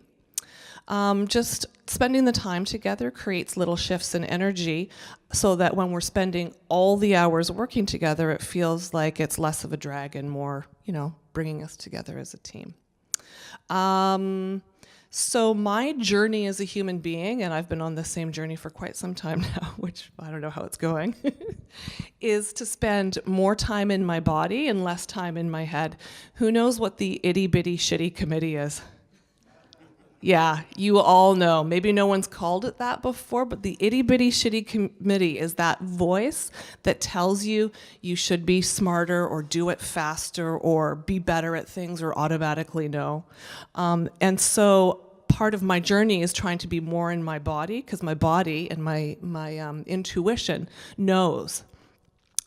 Just spending the time together creates little shifts in energy so that when we're spending all the hours working together, it feels like it's less of a drag and more, bringing us together as a team. So my journey as a human being, and I've been on the same journey for quite some time now, which I don't know how it's going, is to spend more time in my body and less time in my head. Who knows what the itty bitty shitty committee is? Yeah, you all know. Maybe no one's called it that before, but the itty bitty shitty committee is that voice that tells you you should be smarter or do it faster or be better at things or automatically know. And so part of my journey is trying to be more in my body, because my body and my intuition knows.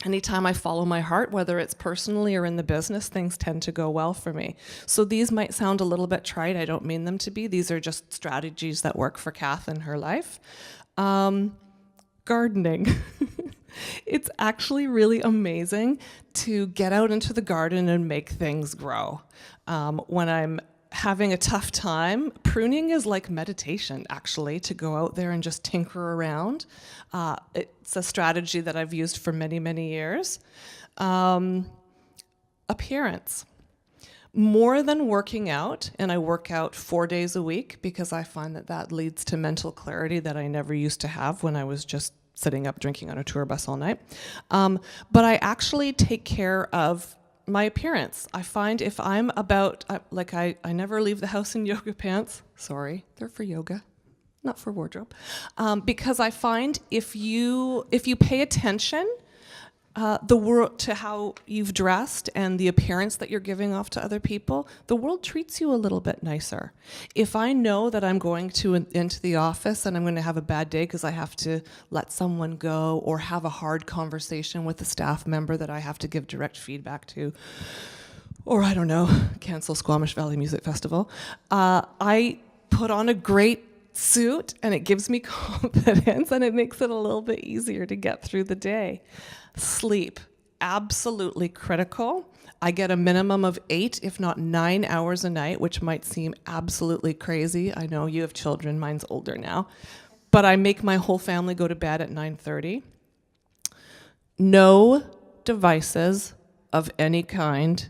Anytime I follow my heart, whether it's personally or in the business, things tend to go well for me. So these might sound a little bit trite. I don't mean them to be. These are just strategies that work for Kath in her life. Gardening. It's actually really amazing to get out into the garden and make things grow. When I'm having a tough time, pruning is like meditation, actually, to go out there and just tinker around. It's a strategy that I've used for many, many years. Appearance. More than working out, and I work out 4 days a week because I find that that leads to mental clarity that I never used to have when I was just sitting up drinking on a tour bus all night. But I actually take care of my appearance. I find if I'm about, I never leave the house in yoga pants. Sorry, they're for yoga, not for wardrobe. Because I find if you pay attention the world to how you've dressed and the appearance that you're giving off to other people, the world treats you a little bit nicer. If I know that I'm going into the office and I'm going to have a bad day because I have to let someone go or have a hard conversation with a staff member that I have to give direct feedback to, or I don't know, cancel Squamish Valley Music Festival, I put on a great suit and it gives me confidence and it makes it a little bit easier to get through the day. Sleep, absolutely critical. I get a minimum of 8, if not 9 hours a night, which might seem absolutely crazy. I know you have children, mine's older now. But I make my whole family go to bed at 9:30. No devices of any kind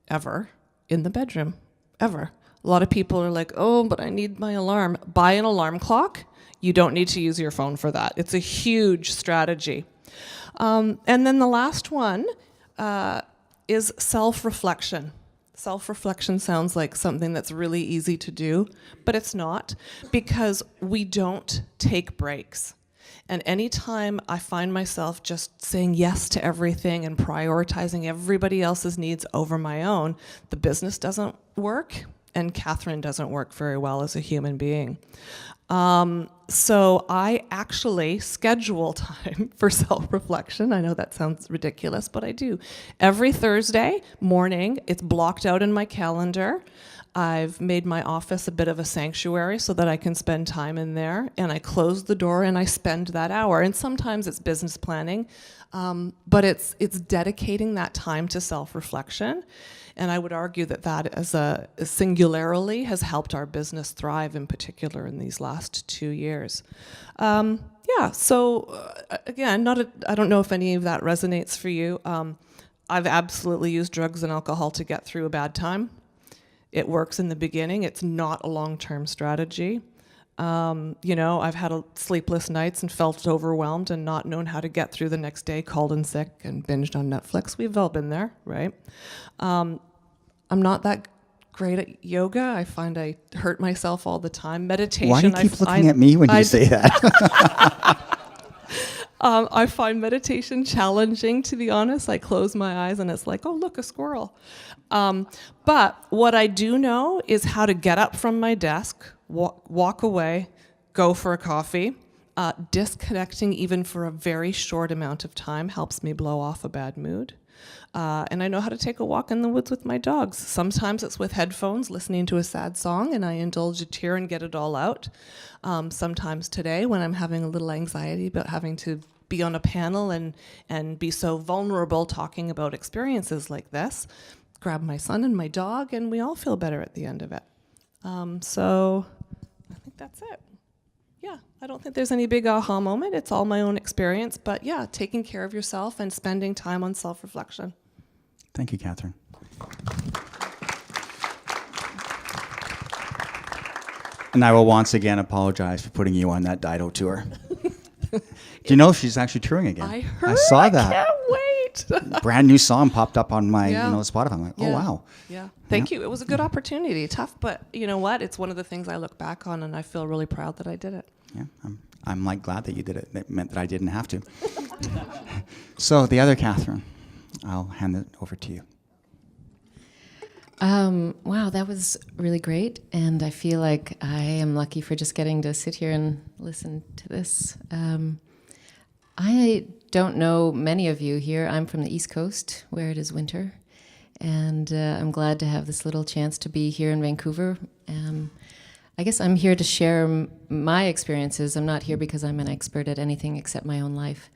ever in the bedroom, ever. A lot of people are like, oh, but I need my alarm. Buy an alarm clock. You don't need to use your phone for that. It's a huge strategy. And then the last one is self-reflection. Self-reflection sounds like something that's really easy to do, but it's not, because we don't take breaks. And anytime I find myself just saying yes to everything and prioritizing everybody else's needs over my own, the business doesn't work, and Catherine doesn't work very well as a human being. So I actually schedule time for self-reflection. I know that sounds ridiculous, but I do. Every Thursday morning, it's blocked out in my calendar. I've made my office a bit of a sanctuary so that I can spend time in there, and I close the door and I spend that hour. And sometimes it's business planning, but it's dedicating that time to self-reflection. And I would argue that that as a singularly has helped our business thrive, in particular in these last 2 years. Again, I don't know if any of that resonates for you. I've absolutely used drugs and alcohol to get through a bad time. It works in the beginning. It's not a long-term strategy. I've had sleepless nights and felt overwhelmed and not known how to get through the next day, called in sick and binged on Netflix. We've all been there, right? I'm not that great at yoga. I find I hurt myself all the time. Meditation. Why do you keep looking at me when you say that? I find meditation challenging, to be honest. I close my eyes and it's like, oh, look, a squirrel. But what I do know is how to get up from my desk, walk away, go for a coffee. Disconnecting even for a very short amount of time helps me blow off a bad mood. And I know how to take a walk in the woods with my dogs. Sometimes it's with headphones, listening to a sad song, and I indulge a tear and get it all out. Sometimes today, when I'm having a little anxiety about having to be on a panel and be so vulnerable talking about experiences like this, grab my son and my dog, and we all feel better at the end of it. So I think that's it. Yeah, I don't think there's any big aha moment. It's all my own experience. But yeah, taking care of yourself and spending time on self-reflection. Thank you, Catherine. And I will once again apologize for putting you on that Dido tour. Do you know she's actually touring again? I heard. I saw that. I can't wait. Brand new song popped up on my Yeah. Spotify. I'm like, oh, Yeah. wow. Yeah. Thank you. It was a good opportunity. Tough, but you know what? It's one of the things I look back on, and I feel really proud that I did it. Yeah, I'm like glad that you did it. It meant that I didn't have to. So the other Catherine, I'll hand it over to you. Wow, that was really great, and I feel like I am lucky for just getting to sit here and listen to this. I don't know many of you here. I'm from the East Coast, where it is winter, and I'm glad to have this little chance to be here in Vancouver. I guess I'm here to share my experiences. I'm not here because I'm an expert at anything except my own life.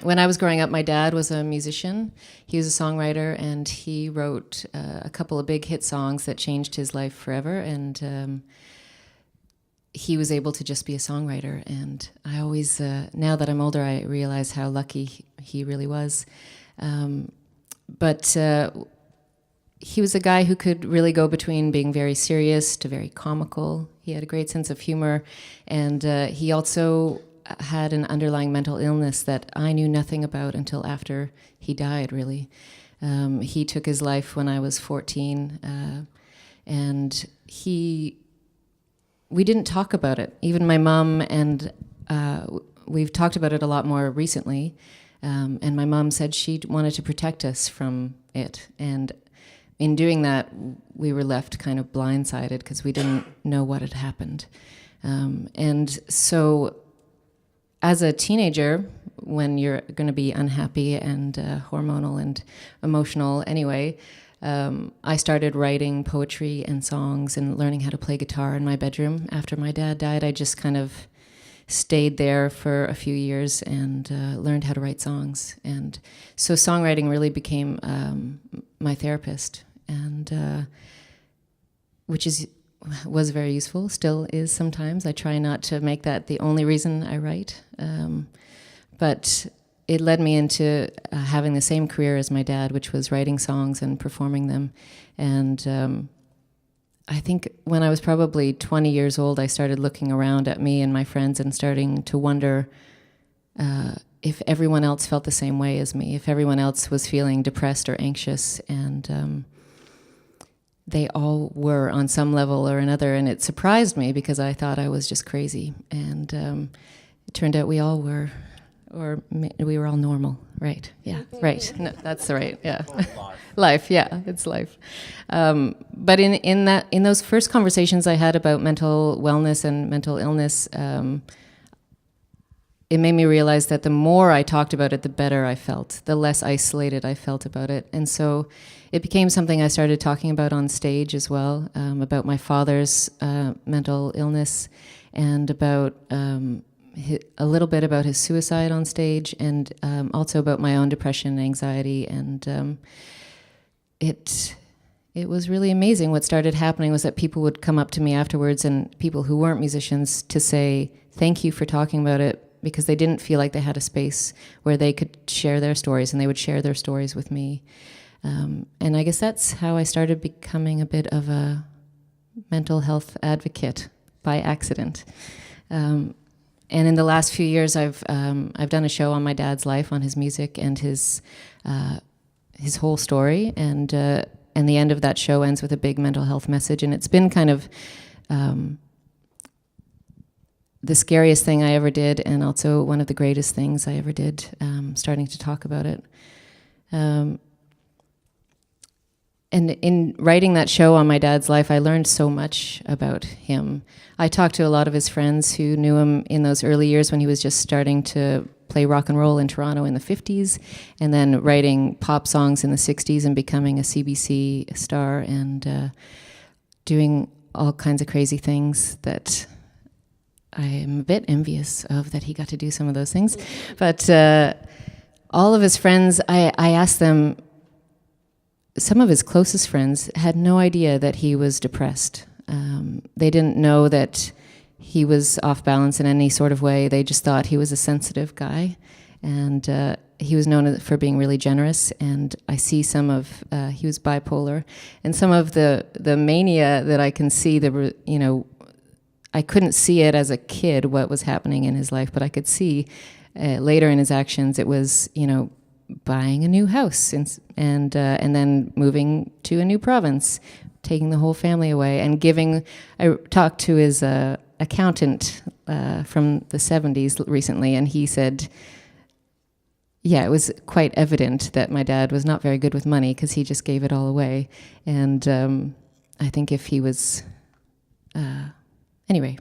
When I was growing up, my dad was a musician. He was a songwriter, and he wrote a couple of big hit songs that changed his life forever. And he was able to just be a songwriter. And I always, now that I'm older, I realize how lucky he really was. But he was a guy who could really go between being very serious to very comical. He had a great sense of humor, and he also had an underlying mental illness that I knew nothing about until after he died, really. He took his life when I was 14, and we didn't talk about it. Even my mom and we've talked about it a lot more recently, and my mom said she wanted to protect us from it, and in doing that, we were left kind of blindsided because we didn't know what had happened. And so as a teenager, when you're going to be unhappy and hormonal and emotional anyway, I started writing poetry and songs and learning how to play guitar in my bedroom. After my dad died, I just kind of stayed there for a few years and learned how to write songs. And so songwriting really became my therapist, and which was very useful, still is sometimes. I try not to make that the only reason I write, but it led me into having the same career as my dad, which was writing songs and performing them. And I think when I was probably 20 years old, I started looking around at me and my friends and starting to wonder if everyone else felt the same way as me, if everyone else was feeling depressed or anxious, and they all were on some level or another, and it surprised me because I thought I was just crazy, and it turned out we all were, or we were all normal, right? Yeah, right. No, that's right. Yeah, life. Yeah, it's life. But in those first conversations I had about mental wellness and mental illness, it made me realize that the more I talked about it, the better I felt, the less isolated I felt about it. And so it became something I started talking about on stage as well, about my father's mental illness, and about a little bit about his suicide on stage, and also about my own depression and anxiety. And it was really amazing. What started happening was that people would come up to me afterwards, and people who weren't musicians, to say, thank you for talking about it, because they didn't feel like they had a space where they could share their stories, and they would share their stories with me. And I guess that's how I started becoming a bit of a mental health advocate by accident. And in the last few years, I've done a show on my dad's life, on his music and his whole story, and the end of that show ends with a big mental health message, and it's been kind of the scariest thing I ever did, and also one of the greatest things I ever did, starting to talk about it. And in writing that show on my dad's life, I learned so much about him. I talked to a lot of his friends who knew him in those early years when he was just starting to play rock and roll in Toronto in the 50s, and then writing pop songs in the 60s and becoming a CBC star, and doing all kinds of crazy things that I am a bit envious of, that he got to do some of those things. But all of his friends, I asked them, some of his closest friends had no idea that he was depressed. They didn't know that he was off balance in any sort of way. They just thought he was a sensitive guy, and he was known for being really generous. And I see some of, he was bipolar, and some of the mania that I can see, I couldn't see it as a kid, what was happening in his life, but I could see later in his actions, it was, buying a new house and then moving to a new province, taking the whole family away, and giving. I talked to his accountant from the 70s recently, and he said, yeah, it was quite evident that my dad was not very good with money because he just gave it all away. And I think if he was, anyway,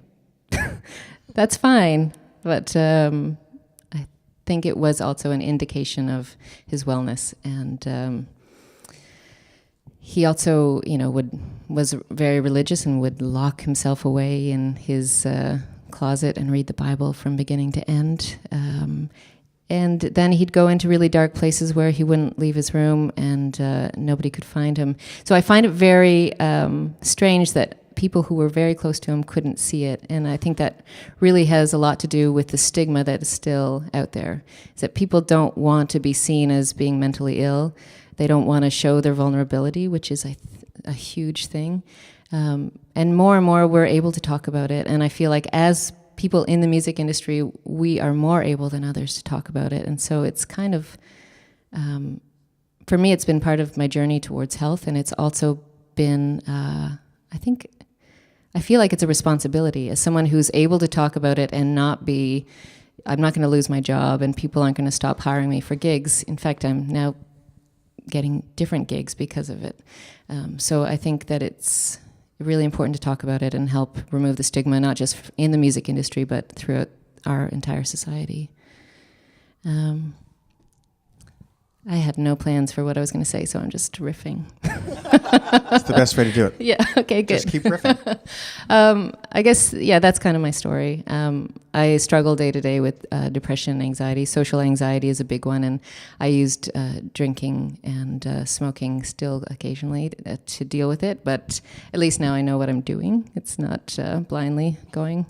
that's fine, but I think it was also an indication of his wellness. And he also, would was very religious and would lock himself away in his closet and read the Bible from beginning to end. And then he'd go into really dark places where he wouldn't leave his room and nobody could find him. So I find it very strange that people who were very close to him couldn't see it. And I think that really has a lot to do with the stigma that is still out there, is that people don't want to be seen as being mentally ill. They don't want to show their vulnerability, which is a huge thing. And more we're able to talk about it. And I feel like as people in the music industry, we are more able than others to talk about it. And so it's kind of, for me, it's been part of my journey towards health. And it's also been, I feel like it's a responsibility as someone who's able to talk about it and not be, I'm not going to lose my job and people aren't going to stop hiring me for gigs. In fact, I'm now getting different gigs because of it. So I think that it's really important to talk about it and help remove the stigma, not just in the music industry, but throughout our entire society. I had no plans for what I was going to say, so I'm just riffing. That's the best way to do it. Yeah, okay, good. Just keep riffing. I guess, yeah, that's kind of my story. I struggle day to day with depression and anxiety. Social anxiety is a big one, and I used drinking and smoking still occasionally to deal with it, but at least now I know what I'm doing. It's not blindly going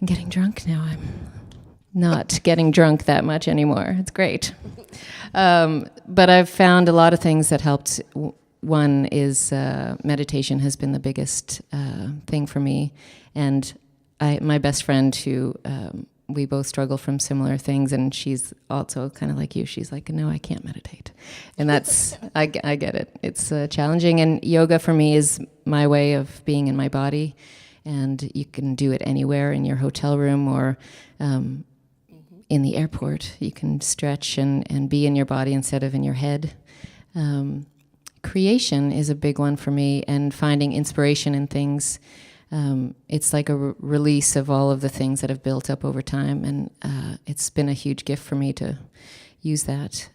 and getting drunk. Now I'm not getting drunk that much anymore. It's great. But I've found a lot of things that helped. One is meditation has been the biggest thing for me. And my best friend who we both struggle from similar things, and she's also kind of like you. She's like, no, I can't meditate. And that's, I get it. It's challenging. And yoga for me is my way of being in my body. And you can do it anywhere in your hotel room or in the airport. You can stretch and be in your body instead of in your head. Creation is a big one for me, and finding inspiration in things. It's like a release of all of the things that have built up over time, and it's been a huge gift for me to use that.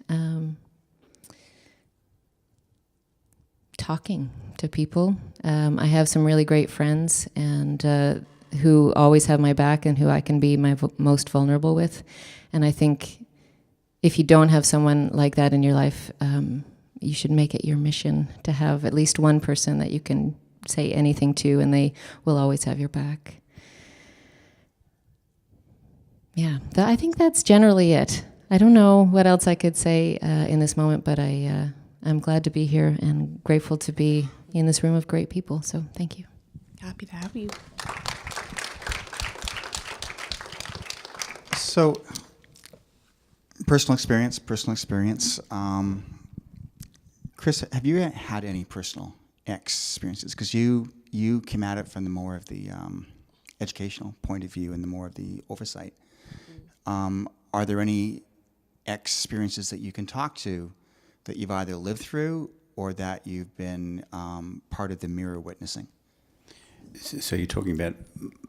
Talking to people. I have some really great friends, and who always have my back and who I can be my most vulnerable with. And I think if you don't have someone like that in your life, you should make it your mission to have at least one person that you can say anything to, and they will always have your back. Yeah, I think that's generally it. I don't know what else I could say in this moment, but I'm glad to be here and grateful to be in this room of great people. So thank you. Happy to have you. So, personal experience. Chris, have you had any personal experiences? Because you came at it from the more of the educational point of view and the more of the oversight. Are there any experiences that you can talk to that you've either lived through or that you've been part of the mirror witnessing? So you're talking about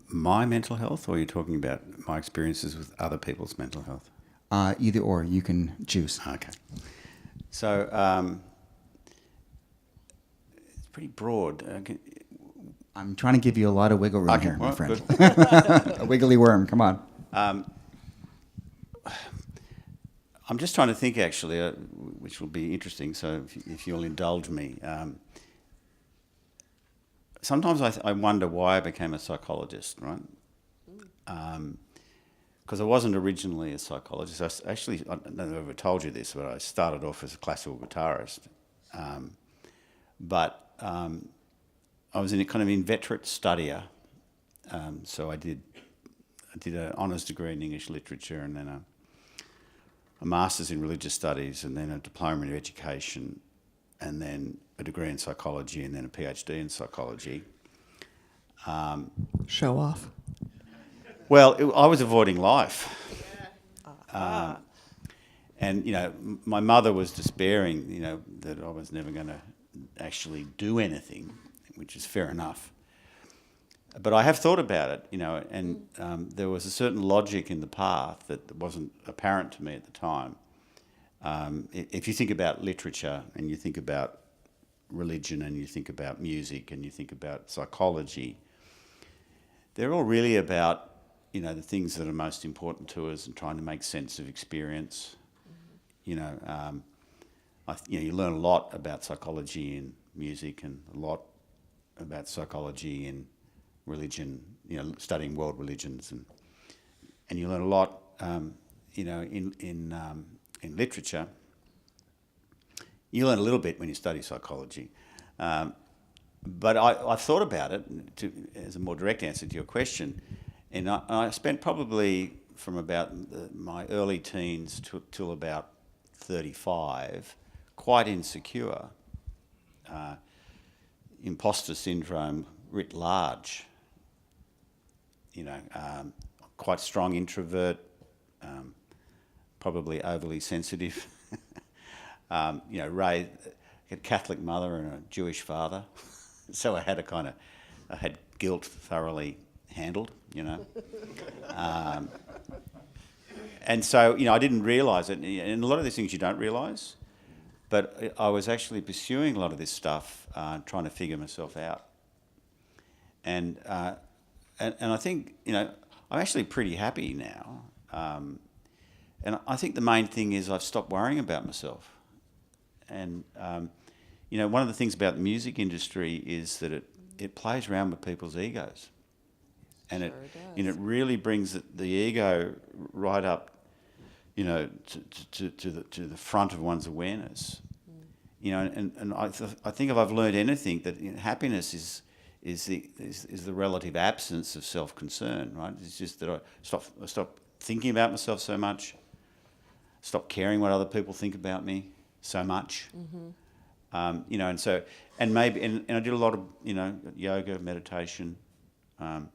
my mental health, or you're talking about my experiences with other people's mental health? Either or, you can choose. Okay. So it's pretty broad. I'm trying to give you a lot of wiggle room Okay, here, my well, friend. good. A wiggly worm, come on. I'm just trying to think, actually, which will be interesting, so if you'll indulge me. Sometimes I wonder why I became a psychologist, right? Because I wasn't originally a psychologist. I don't know if I've ever told you this, but I started off as a classical guitarist. But I was in a kind of inveterate studier. So I did an honours degree in English literature, and then a master's in religious studies, and then a diploma in education, and then a degree in psychology, and then a PhD in psychology. Show off. Well, I was avoiding life. And, my mother was despairing, that I was never going to actually do anything, which is fair enough. But I have thought about it, and there was a certain logic in the path that wasn't apparent to me at the time. If you think about literature and you think about religion and you think about music and you think about psychology, they're all really about, you know, the things that are most important to us and trying to make sense of experience. You know, you learn a lot about psychology in music and a lot about psychology in religion, you know, studying world religions, and you learn a lot, you know, in literature. You learn a little bit when you study psychology. But I've thought about it as a more direct answer to your question, and I spent probably from about my early teens till about 35 quite insecure. Imposter syndrome writ large. You know, quite strong introvert, probably overly sensitive. You know, raised a Catholic mother and a Jewish father, so I had guilt thoroughly handled. You know, and so you know I didn't realise it, and a lot of these things you don't realise. But I was actually pursuing a lot of this stuff, trying to figure myself out, and I think you know I'm actually pretty happy now, and I think the main thing is I've stopped worrying about myself. And, you know, one of the things about the music industry is that it plays around with people's egos. And it really brings the ego right up, you know, to the front of one's awareness. You know, and I think if I've learned anything, that you know, happiness is the relative absence of self-concern, right? It's just that I stop thinking about myself so much, stop caring what other people think about me so much, you know, and maybe I did a lot of, you know, yoga, meditation. I'm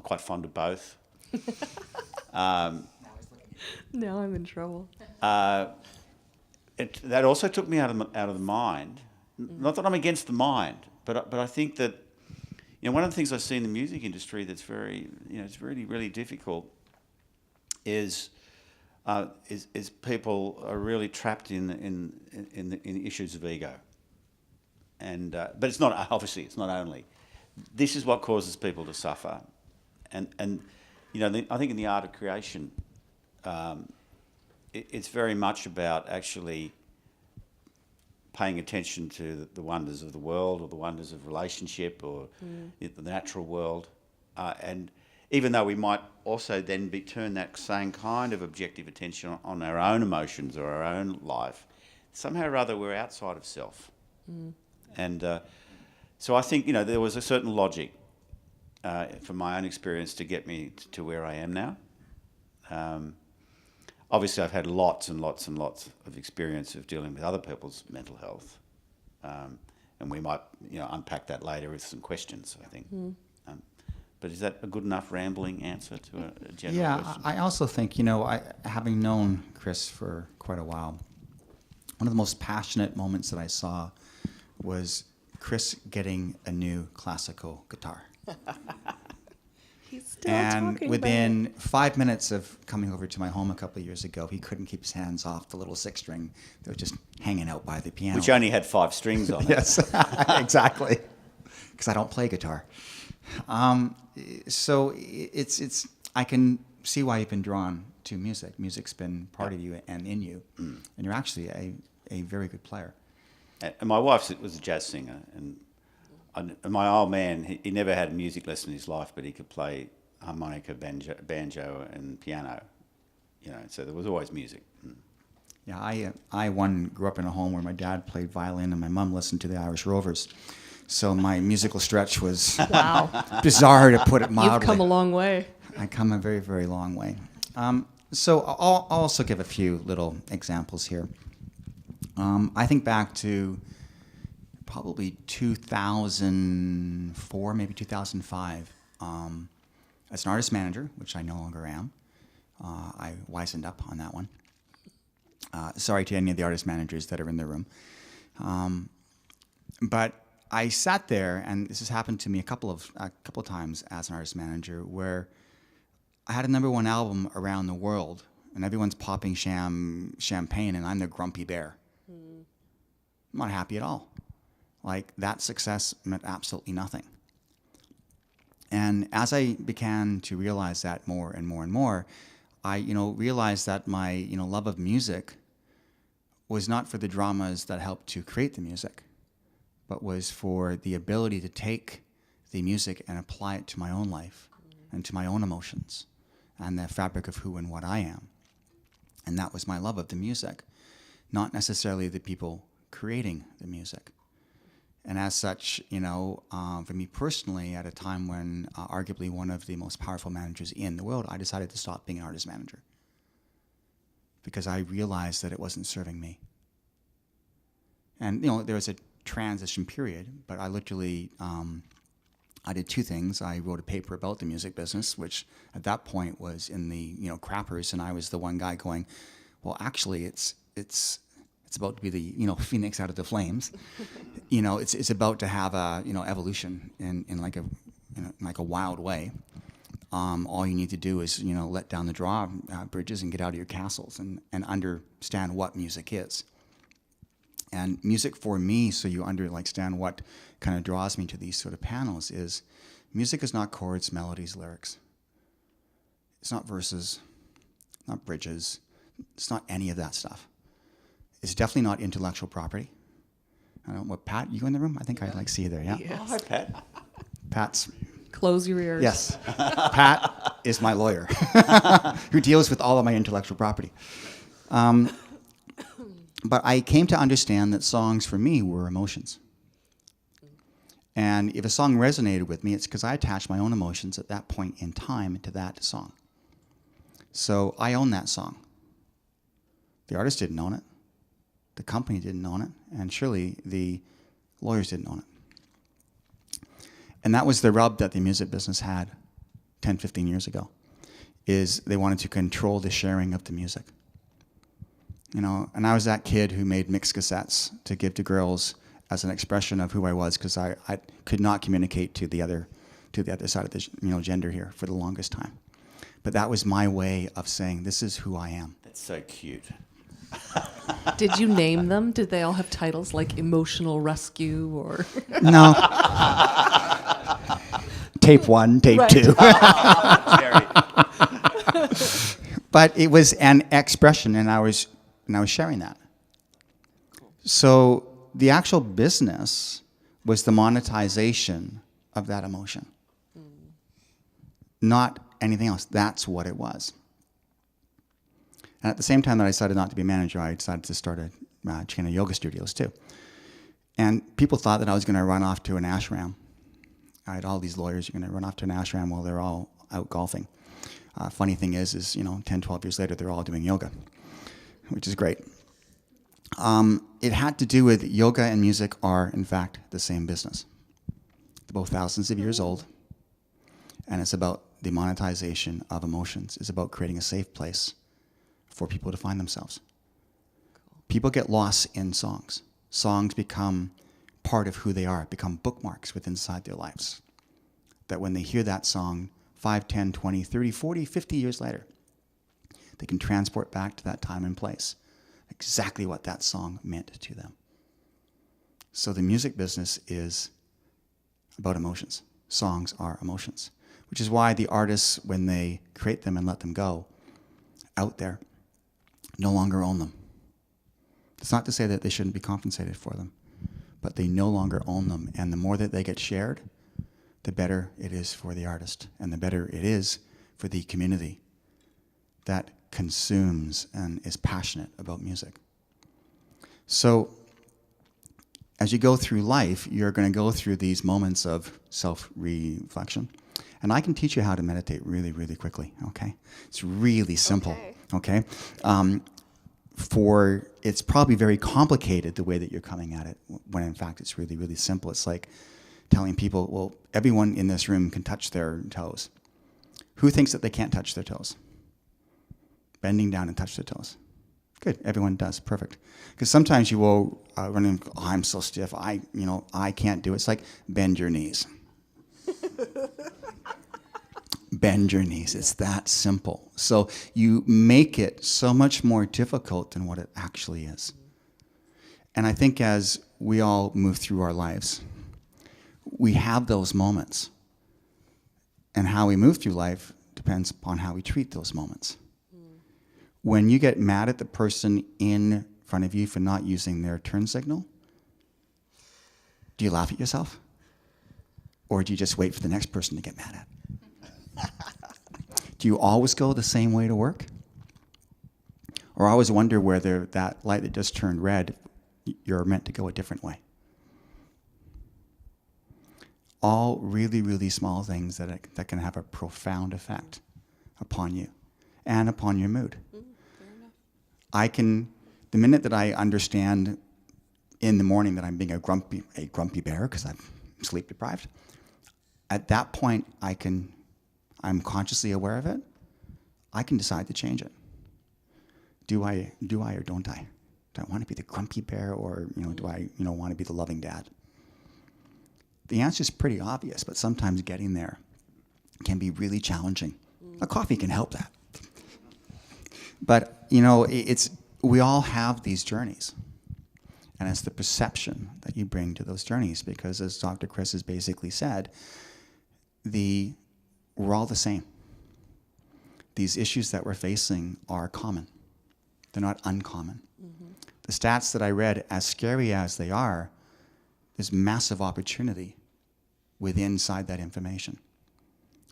quite fond of both. Now I'm in trouble. That also took me out of the mind. Not that I'm against the mind, but I think that, you know, one of the things I see in the music industry that's very, you know, it's really, really difficult is people are really trapped in issues of ego, and but it's not, obviously it's not only. This is what causes people to suffer, and you know I think in the art of creation, it's very much about actually paying attention to the wonders of the world or the wonders of relationship or the natural world, and even though we might also then turn that same kind of objective attention on our own emotions or our own life, somehow or other we're outside of self. And so I think, you know, there was a certain logic from my own experience to get me to where I am now. Obviously I've had lots and lots and lots of experience of dealing with other people's mental health. And we might, you know, unpack that later with some questions, I think. But is that a good enough rambling answer to a general question? I also think, you know, having known Chris for quite a while, one of the most passionate moments that I saw was Chris getting a new classical guitar. He's still And talking within 5 minutes of coming over to my home a couple of years ago, he couldn't keep his hands off the little 6-string that was just hanging out by the piano. Which only had 5 strings on it. Yes, exactly. Because I don't play guitar. So it's I can see why you've been drawn to music. Music's been part of you and in you, and you're actually a very good player. And my wife was a jazz singer, and my old man, he never had a music lesson in his life, but he could play harmonica, banjo and piano, you know, so there was always music. Yeah, I grew up in a home where my dad played violin and my mom listened to the Irish Rovers. So my musical stretch was bizarre, to put it mildly. You've come a long way. I come a very, very long way. So I'll also give a few little examples here. I think back to probably 2004, maybe 2005. As an artist manager, which I no longer am, I wisened up on that one. Sorry to any of the artist managers that are in the room. But I sat there, and this has happened to me a couple of times as an artist manager, where I had a #1 album around the world, and everyone's popping champagne, and I'm the grumpy bear. I'm not happy at all. Like, that success meant absolutely nothing. And as I began to realize that more and more and more, I, realized that my, love of music was not for the dramas that helped to create the music, but was for the ability to take the music and apply it to my own life and to my own emotions and the fabric of who and what I am. And that was my love of the music, not necessarily the people creating the music. And as such, for me personally, at a time when arguably one of the most powerful managers in the world, I decided to stop being an artist manager because I realized that it wasn't serving me. And, there was a transition period, but I literally, I did two things. I wrote a paper about the music business, which at that point was in the, crappers, and I was the one guy going, well, actually, it's about to be the, phoenix out of the flames. It's about to have a, evolution in like a wild way. All you need to do is, let down the drawbridges and get out of your castles and understand what music is. And music for me, so you understand what kind of draws me to these sort of panels, is music is not chords, melodies, lyrics. It's not verses, not bridges. It's not any of that stuff. It's definitely not intellectual property. I don't know, what, Pat, you in the room? I think I'd see you there, yeah? Yes. Oh, hi, Pat. Pat's, Close your ears. yes. Pat is my lawyer who deals with all of my intellectual property. But I came to understand that songs for me were emotions. And if a song resonated with me, it's because I attached my own emotions at that point in time to that song. So I own that song. The artist didn't own it. The company didn't own it. And surely the lawyers didn't own it. And that was the rub that the music business had 10, 15 years ago, is they wanted to control the sharing of the music. And I was that kid who made mixed cassettes to give to girls as an expression of who I was, because I could not communicate to the other side of the gender here for the longest time. But that was my way of saying, this is who I am. That's so cute. Did you name them? Did they all have titles like Emotional Rescue or? No. Tape 1, tape 2. Jerry. But it was an expression, and I was sharing that. So the actual business was the monetization of that emotion, not anything else. That's what it was. And at the same time that I decided not to be a manager, I decided to start a chain of yoga studios too. And people thought that I was going to run off to an ashram. I had all these lawyers, you're going to run off to an ashram while they're all out golfing. Funny thing is 10, 12 years later, they're all doing yoga, which is great. It had to do with yoga and music are, in fact, the same business. They're both thousands of years old, and it's about the monetization of emotions. It's about creating a safe place for people to find themselves. People get lost in songs. Songs become part of who they are, become bookmarks within inside their lives. That when they hear that song 5, 10, 20, 30, 40, 50 years later, they can transport back to that time and place, exactly what that song meant to them. So the music business is about emotions. Songs are emotions, which is why the artists, when they create them and let them go out there, no longer own them. It's not to say that they shouldn't be compensated for them, but they no longer own them. And the more that they get shared, the better it is for the artist, and the better it is for the community that consumes and is passionate about music. So as you go through life, you're going to go through these moments of self-reflection. And I can teach you how to meditate really, really quickly, okay? It's really simple, okay? It's probably very complicated the way that you're coming at it, when in fact it's really, really simple. It's like telling people, well, everyone in this room can touch their toes. Who thinks that they can't touch their toes? Bending down and touch their toes. Good, everyone does, perfect. Because sometimes you will run in, oh, I'm so stiff, I can't do it. It's like, bend your knees. Bend your knees, it's that simple. So you make it so much more difficult than what it actually is. And I think as we all move through our lives. We have those moments. And how we move through life depends upon how we treat those moments. When you get mad at the person in front of you for not using their turn signal, do you laugh at yourself? Or do you just wait for the next person to get mad at? Do you always go the same way to work? Or always wonder whether that light that just turned red, you're meant to go a different way? All really, really small things that can have a profound effect upon you and upon your mood. The minute that I understand in the morning that I'm being a grumpy bear because I'm sleep deprived, at that point I'm consciously aware of it. I can decide to change it. Do I or don't I? Do I want to be the grumpy bear, or do I want to be the loving dad? The answer is pretty obvious, but sometimes getting there can be really challenging. A coffee can help that. But we all have these journeys, and it's the perception that you bring to those journeys. Because as Dr. Chris has basically said, we're all the same. These issues that we're facing are common. They're not uncommon. The stats that I read, as scary as they are, there's massive opportunity inside that information.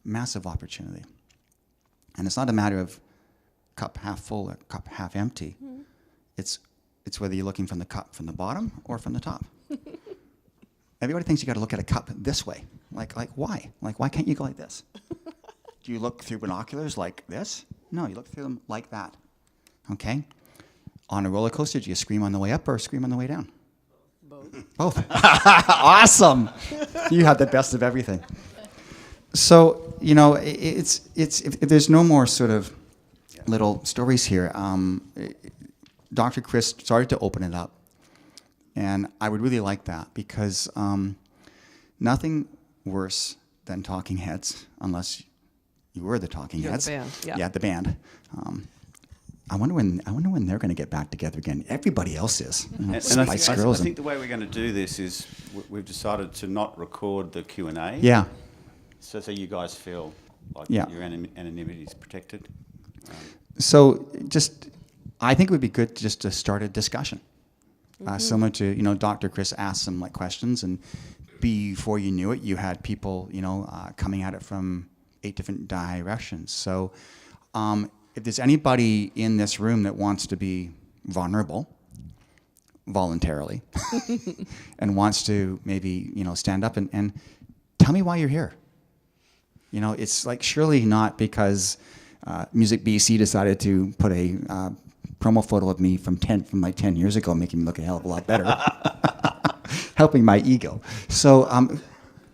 Massive opportunity. And it's not a matter of cup half full or cup half empty. It's whether you're looking from the bottom or from the top. Everybody thinks you got to look at a cup this way. Like why? Like, why can't you go like this? Do you look through binoculars like this? No, you look through them like that. Okay? On a roller coaster, do you scream on the way up or scream on the way down? Both. Awesome. You have the best of everything. So, it's if there's no more sort of little stories here, Dr. Chris started to open it up. And I would really like that, because nothing worse than talking heads, unless you were the talking You're heads. the band, yeah. Yeah, the band. I wonder when they're going to get back together again. Everybody else is. Spice Girls. I think the way we're going to do this is we've decided to not record the Q&A. Yeah. So you guys feel like Yeah. your anonymity is protected. So I think it would be good just to start a discussion. Similar to, Dr. Chris asked some questions, and before you knew it, you had people, coming at it from 8 different directions. So if there's anybody in this room that wants to be vulnerable voluntarily and wants to maybe, stand up and tell me why you're here. It's surely not because Music BC decided to put a promo photo of me from 10 years ago, making me look a hell of a lot better, helping my ego. So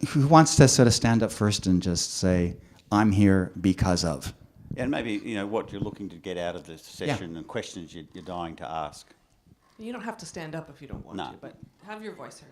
who wants to sort of stand up first and just say, I'm here because of? And maybe, what you're looking to get out of this session and questions you're dying to ask. You don't have to stand up if you don't want No. to, but have your voice heard.